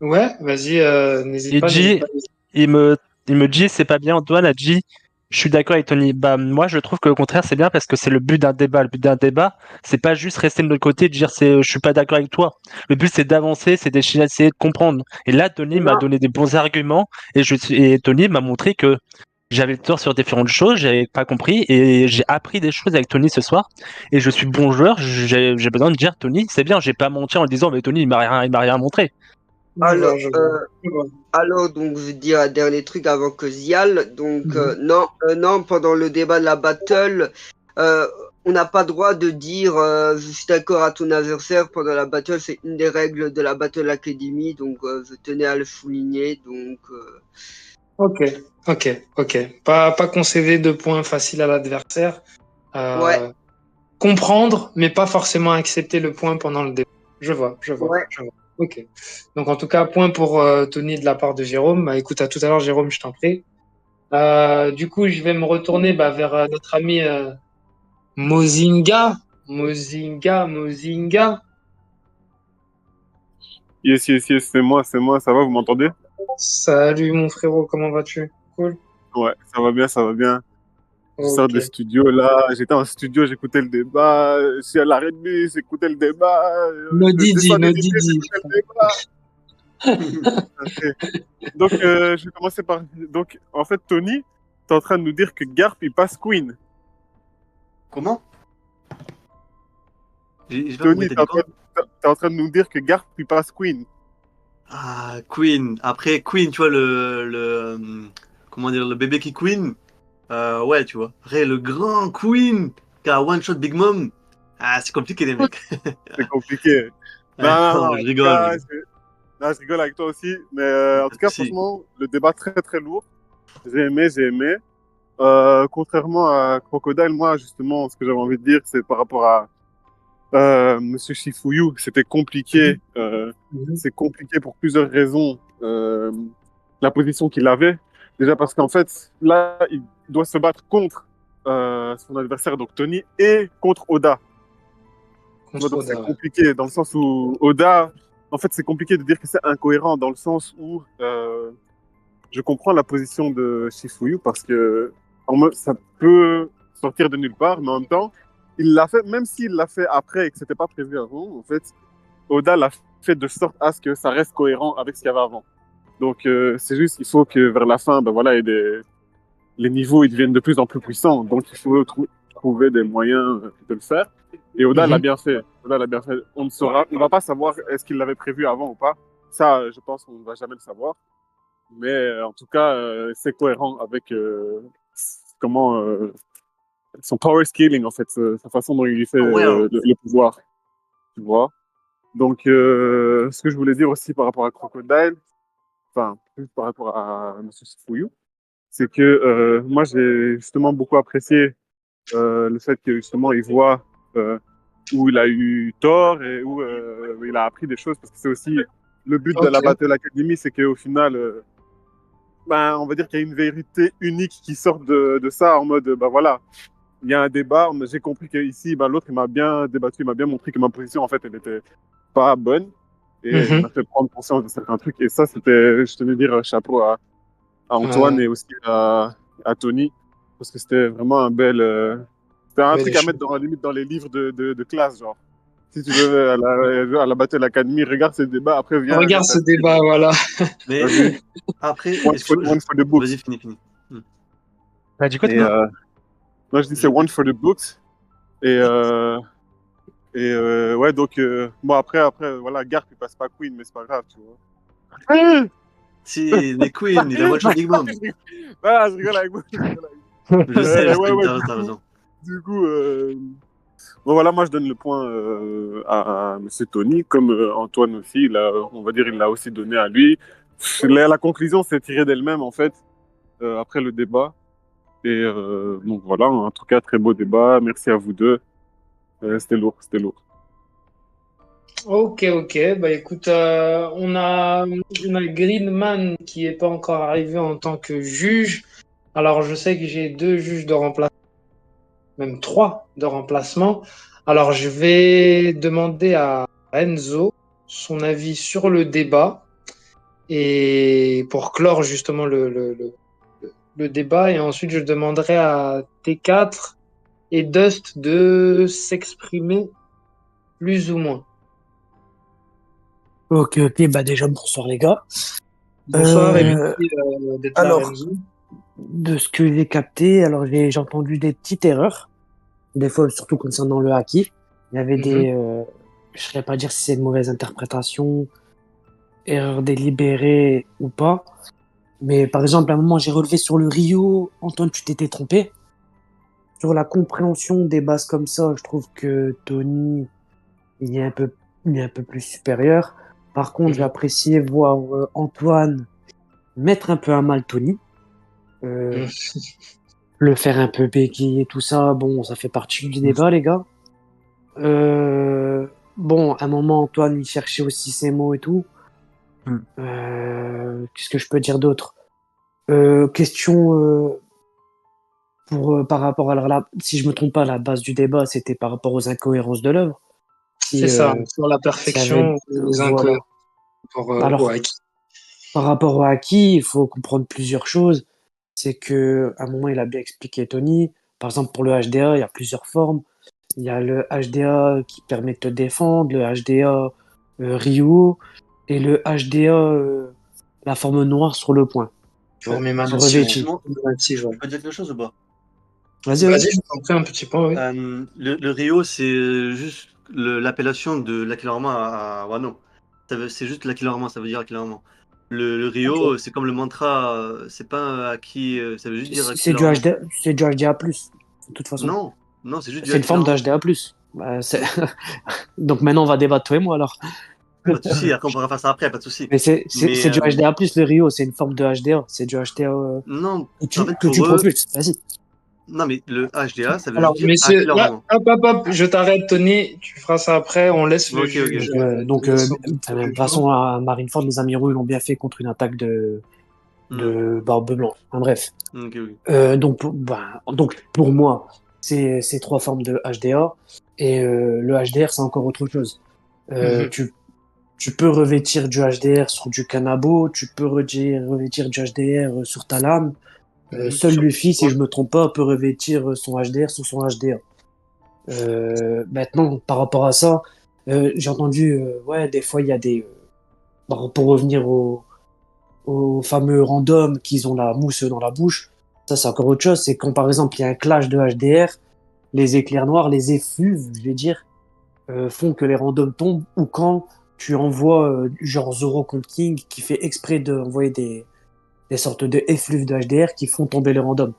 Ouais, vas-y, n'hésite
Il
pas, n'hésite
dit,
pas.
il me, il me dit, c'est pas bien. Antoine a dit, je suis d'accord avec Tony. Bah moi, je trouve que le contraire, c'est bien parce que c'est le but d'un débat. Le but d'un débat, c'est pas juste rester de l'autre côté et dire je suis pas d'accord avec toi. Le but, c'est d'avancer, c'est d'essayer de comprendre. Et là, Tony m'a
Non,
donné des bons arguments et Tony m'a montré que j'avais tort sur différentes choses, j'avais pas compris et j'ai appris des choses avec Tony ce soir. Et je suis bon joueur, j'ai besoin de dire Tony, c'est bien, j'ai pas menti en disant mais Tony il m'a rien montré.
Je
alors,
vois, je vois. Je vois.
alors, donc, je vais dire un dernier truc avant que j'y aille. Donc,
Mhm.
non, pendant le débat de la battle, euh, on n'a pas droit de dire je suis d'accord à ton adversaire pendant la battle. C'est une des règles de la Battle Academy, donc je tenais à le souligner. Donc,
Ok, ok. Pas concéder de points faciles à l'adversaire.
ouais,
Comprendre, mais pas forcément accepter le point pendant le débat. Je vois,
ouais.
je vois. Ok. Donc en tout cas, point pour Tony de la part de Jérôme. Bah, écoute, à tout à l'heure, Jérôme, je t'en prie. Du coup, je vais me retourner vers notre ami Mozinga. Mozinga.
Yes, c'est moi, ça va, vous m'entendez?
Salut mon frérot, comment vas-tu? Cool.
Ouais, ça va bien. Je sors de
Ok.
studio là, j'étais en studio, j'écoutais le débat, je suis à l'arrêt de bus, j'écoutais le débat,
No
je
Didi,
descends des
no
vitesses,
Didi.
j'écoutais le débat. Ok. Donc, je vais commencer par. Donc, en fait, Tony, t'es en train de nous dire que Garp, il passe Queen.
Comment? J'ai pas compris,
Tony,
t'as dit quoi?
t'es en train de nous dire que Garp, il passe Queen.
Ah, Queen. Après, Queen, tu vois, comment dire, le bébé qui Queen. Ouais, tu vois. Après, le grand Queen qui a One Shot Big Mom. Ah, c'est compliqué, les mecs.
C'est compliqué.
Ouais,
Non,
non,
en
je
tout
rigole.
cas, non, je rigole avec toi aussi. Mais en
Pas
tout
de
cas,
soucis.
franchement, le débat très très lourd. J'ai aimé. Contrairement à Crocodile, moi, justement, ce que j'avais envie de dire, c'est par rapport à Monsieur Shifuyu, c'était compliqué.
Mhm.
C'est compliqué pour plusieurs raisons. La position qu'il avait. Déjà parce qu'en fait, là, il doit se battre contre son adversaire, donc Tony, et contre Oda. Tu vois,
Contre
donc c'est
Oda, ouais.
compliqué dans le sens où Oda, en fait, c'est compliqué de dire que c'est incohérent dans le sens où je comprends la position de Shifuyu parce que ça peut sortir de nulle part, mais en même temps, il l'a fait, même s'il l'a fait après et que c'était pas prévu avant, en fait, Oda l'a fait de sorte à ce que ça reste cohérent avec ce qu'il y avait avant. Donc, c'est juste, il faut que vers la fin, ben voilà, les niveaux ils deviennent de plus en plus puissants. Donc, il faut trouver des moyens de le faire. Et Oda l'a
Mhm.
bien fait. Oda l'a bien fait. On va pas savoir est-ce qu'il l'avait prévu avant ou pas. Ça, je pense qu'on ne va jamais le savoir. Mais en tout cas, c'est cohérent avec comment son power scaling en fait, sa façon dont il fait
Oh, well.
le pouvoir, tu vois. Donc, ce que je voulais dire aussi par rapport à Crocodile, enfin, plus par rapport à Monsieur Shifuyu, c'est que moi j'ai justement beaucoup apprécié le fait que justement il voit où il a eu tort et où il a appris des choses parce que c'est aussi le but de
Ok.
la Battle Academy, c'est qu'au final ben, on va dire qu'il y a une vérité unique qui sort de ça en mode, ben voilà, il y a un débat, j'ai compris qu'ici, ben, l'autre, il m'a bien débattu, il m'a bien montré que ma position, en fait, elle n'était pas bonne, et il
Mhm.
m'a fait prendre conscience de certains trucs, et ça, c'était, je tenais à dire chapeau à Antoine
Ouais,
et aussi à Tony, parce que c'était vraiment un bel, c'était un
bel
truc à
échange.
mettre dans, limite dans les livres de classe, genre. Si tu veux, à la Battle Academy, regarde ces débats, après viens
Regarde ce
t'inspirer.
débat, voilà.
Mais
Vas-y,
après,
one for the
vas-y,
books.
finis. Hmm.
Bah, du coup,
Et
non.
moi, je dis c'est
Je-
one for the books. Et, ouais, donc, bon, après, voilà, Garp, il passe pas Queen, mais c'est pas grave, tu vois.
Si, mais Queen, il a One Shot Big Mom.
Ah, je rigole avec vous.
Je sais,
Ouais, ouais,
t'as raison.
du coup bon, voilà, moi, je donne le point à Monsieur Tony, comme Antoine aussi, on va dire, il l'a aussi donné à lui. La conclusion s'est tirée d'elle-même, en fait, après le débat. Et donc, voilà, en tout cas, très beau débat. Merci à vous deux. C'était lourd, c'était lourd.
Ok. Bah écoute, on a Greenman qui est pas encore arrivé en tant que juge. Alors je sais que j'ai deux juges de remplacement, même trois de remplacement. Alors je vais demander à Enzo son avis sur le débat et pour clore justement le débat. Et ensuite je demanderai à T4 et Dust de s'exprimer plus ou moins.
Ok, bah déjà bonsoir les gars.
Bonsoir et
Euh,
merci d'être là,
alors,
Renzo.
de ce que j'ai capté, alors j'ai entendu des petites erreurs, des fois surtout concernant le haki. Il y avait
Mhm.
je ne saurais pas dire si c'est une mauvaise interprétation, erreur délibérée ou pas. Mais par exemple, à un moment, j'ai relevé sur le Rio, Antoine, tu t'étais trompé. Sur la compréhension des bases comme ça, je trouve que Tony, il est un peu, il est un peu plus supérieur. Par contre, j'ai
Mhm.
apprécié voir Antoine mettre un peu à mal Tony. Euh,
Mhm.
le faire un peu bégayer, tout ça, bon, ça fait partie du débat, les gars. Euh, bon, à un moment, Antoine, il cherchait aussi ses mots et tout.
Hmm.
Qu'est-ce que je peux dire d'autre? Question par rapport à si je me trompe pas, la base du débat, c'était par rapport aux incohérences de l'œuvre. Si,
C'est ça,
euh,
sur la
s'il y avait,
perfection, les
voilà.
incohérences au
Alors,
acquis.
par rapport au acquis, il faut comprendre plusieurs choses. C'est que, à un moment, il a bien expliqué Tony. Par exemple, pour le HDA, il y a plusieurs formes. Il y a le HDA qui permet de te défendre, le HDA Ryu, et le HDA, la forme noire sur le point,
Forme
sur
émanative.
revêti.
Excuse-moi,
Émanative, ouais.
je peux dire quelque chose ou pas?
Vas-y,
Vas-y,
vas-y.
je t'en prie un petit point, oui.
Le Rio, c'est juste l'appellation de l'accélérement à Wano. C'est juste l'accélérement, ça veut dire accélérement. Le
Ok.
Rio, c'est comme le mantra, c'est pas un acquis, ça veut juste dire
C'est du
accélérement.
HDA, c'est du HDA+, de toute façon.
Non, non, c'est juste du
C'est une forme de
accélérement.
HDA+. Donc maintenant, on va débattre, toi et moi, alors.
Pas de souci, après on pourra faire ça après, pas de souci.
Mais c'est
Mais
du HDA+, le Rio, c'est une forme de HDA. C'est du HDA
non,
que
en
tu,
fait
que tu
pour eux,
propulses. Vas-y.
non mais le HDA, ça veut juste
Alors,
dire
messieurs, là,
accélérement.
je t'arrête, Tony. Tu feras ça après. On laisse le
Ok, ok,
juge.
De toute
Jugement.
façon, à Marineford, les amiraux, ils l'ont bien fait contre une attaque
Hmm,
de Barbe Blanche. Enfin, bref.
ok, ok.
Donc, pour moi, c'est trois formes de HDA. Et le HDR, c'est encore autre chose. Euh,
Mhm.
tu, tu peux revêtir du HDR sur du Kanabo, tu peux revêtir du HDR sur ta lame. Seul
Sur-
Luffy, si je me trompe pas, peut revêtir son HDR sur son HDA. Maintenant, par rapport à ça, j'ai entendu, ouais, des fois, il y a pour revenir aux fameux randoms qui ont la mousse dans la bouche, ça, c'est encore autre chose. C'est quand, par exemple, il y a un clash de HDR, les éclairs noirs, les effluves, je vais dire, font que les randoms tombent, ou quand tu envoies, genre Zoro contre King, qui fait exprès d'envoyer des sortes de effluves de HDR qui font tomber les randoms.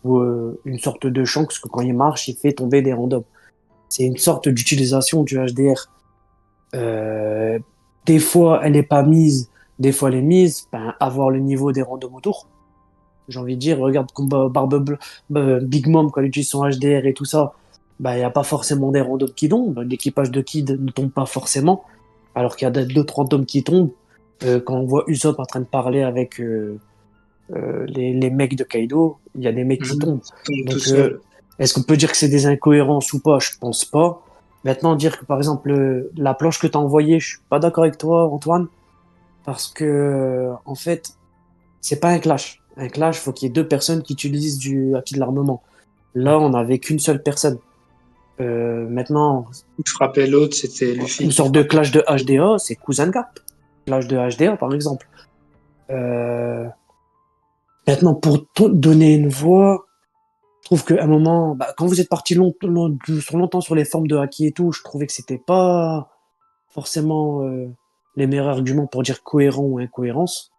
Ou une sorte de Shanks que quand il marche, il fait tomber des randoms. C'est une sorte d'utilisation du HDR. Euh, des fois, elle est pas mise, des fois, elle est mise. Ben, avoir le niveau des randoms autour. J'ai envie de dire, regarde comme Big Mom, quand elle utilise son HDR et tout ça, ben, il n'y a pas forcément des randoms qui tombent. L'équipage de Kid ne tombe pas forcément. Alors qu'il y a d'autres randoms qui tombent. Quand on voit Usopp en train de parler avec les mecs de Kaido, il y a des mecs qui tombent.
Donc, tout
Donc,
seul.
est-ce qu'on peut dire que c'est des incohérences ou pas? Je pense pas. Maintenant, dire que par exemple, la planche que t'as envoyée, je suis pas d'accord avec toi, Antoine, parce que, en fait, c'est pas un clash. Un clash, faut qu'il y ait deux personnes qui utilisent du acquis de l'armement. Là, on avait qu'une seule personne. Maintenant,
Qui frappait l'autre, c'était Luffy
une
qui
sorte de
frappait.
clash de HDA, c'est Kuzanga. Clash de HDA, par exemple. Euh, Maintenant, pour donner une voix, je trouve qu'à un moment, bah, quand vous êtes parti sur longtemps sur les formes de haki et tout, je trouvais que c'était pas forcément les meilleurs arguments pour dire cohérent ou incohérence.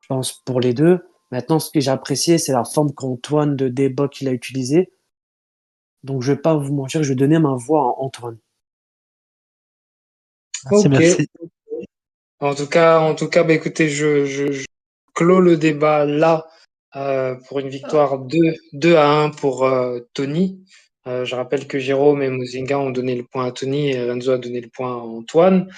Je pense pour les deux. Maintenant, ce que j'ai apprécié, c'est la forme qu'Antoine de débat qu'il a utilisée. Donc, je vais pas vous mentir, je vais donner ma voix à Antoine.
Merci,
Ok.
merci.
En tout cas, bah, écoutez, je clôt le débat là pour une victoire 2-1 pour Tony. Je rappelle que Jérôme et Mozinga ont donné le point à Tony et Renzo a donné le point à Antoine.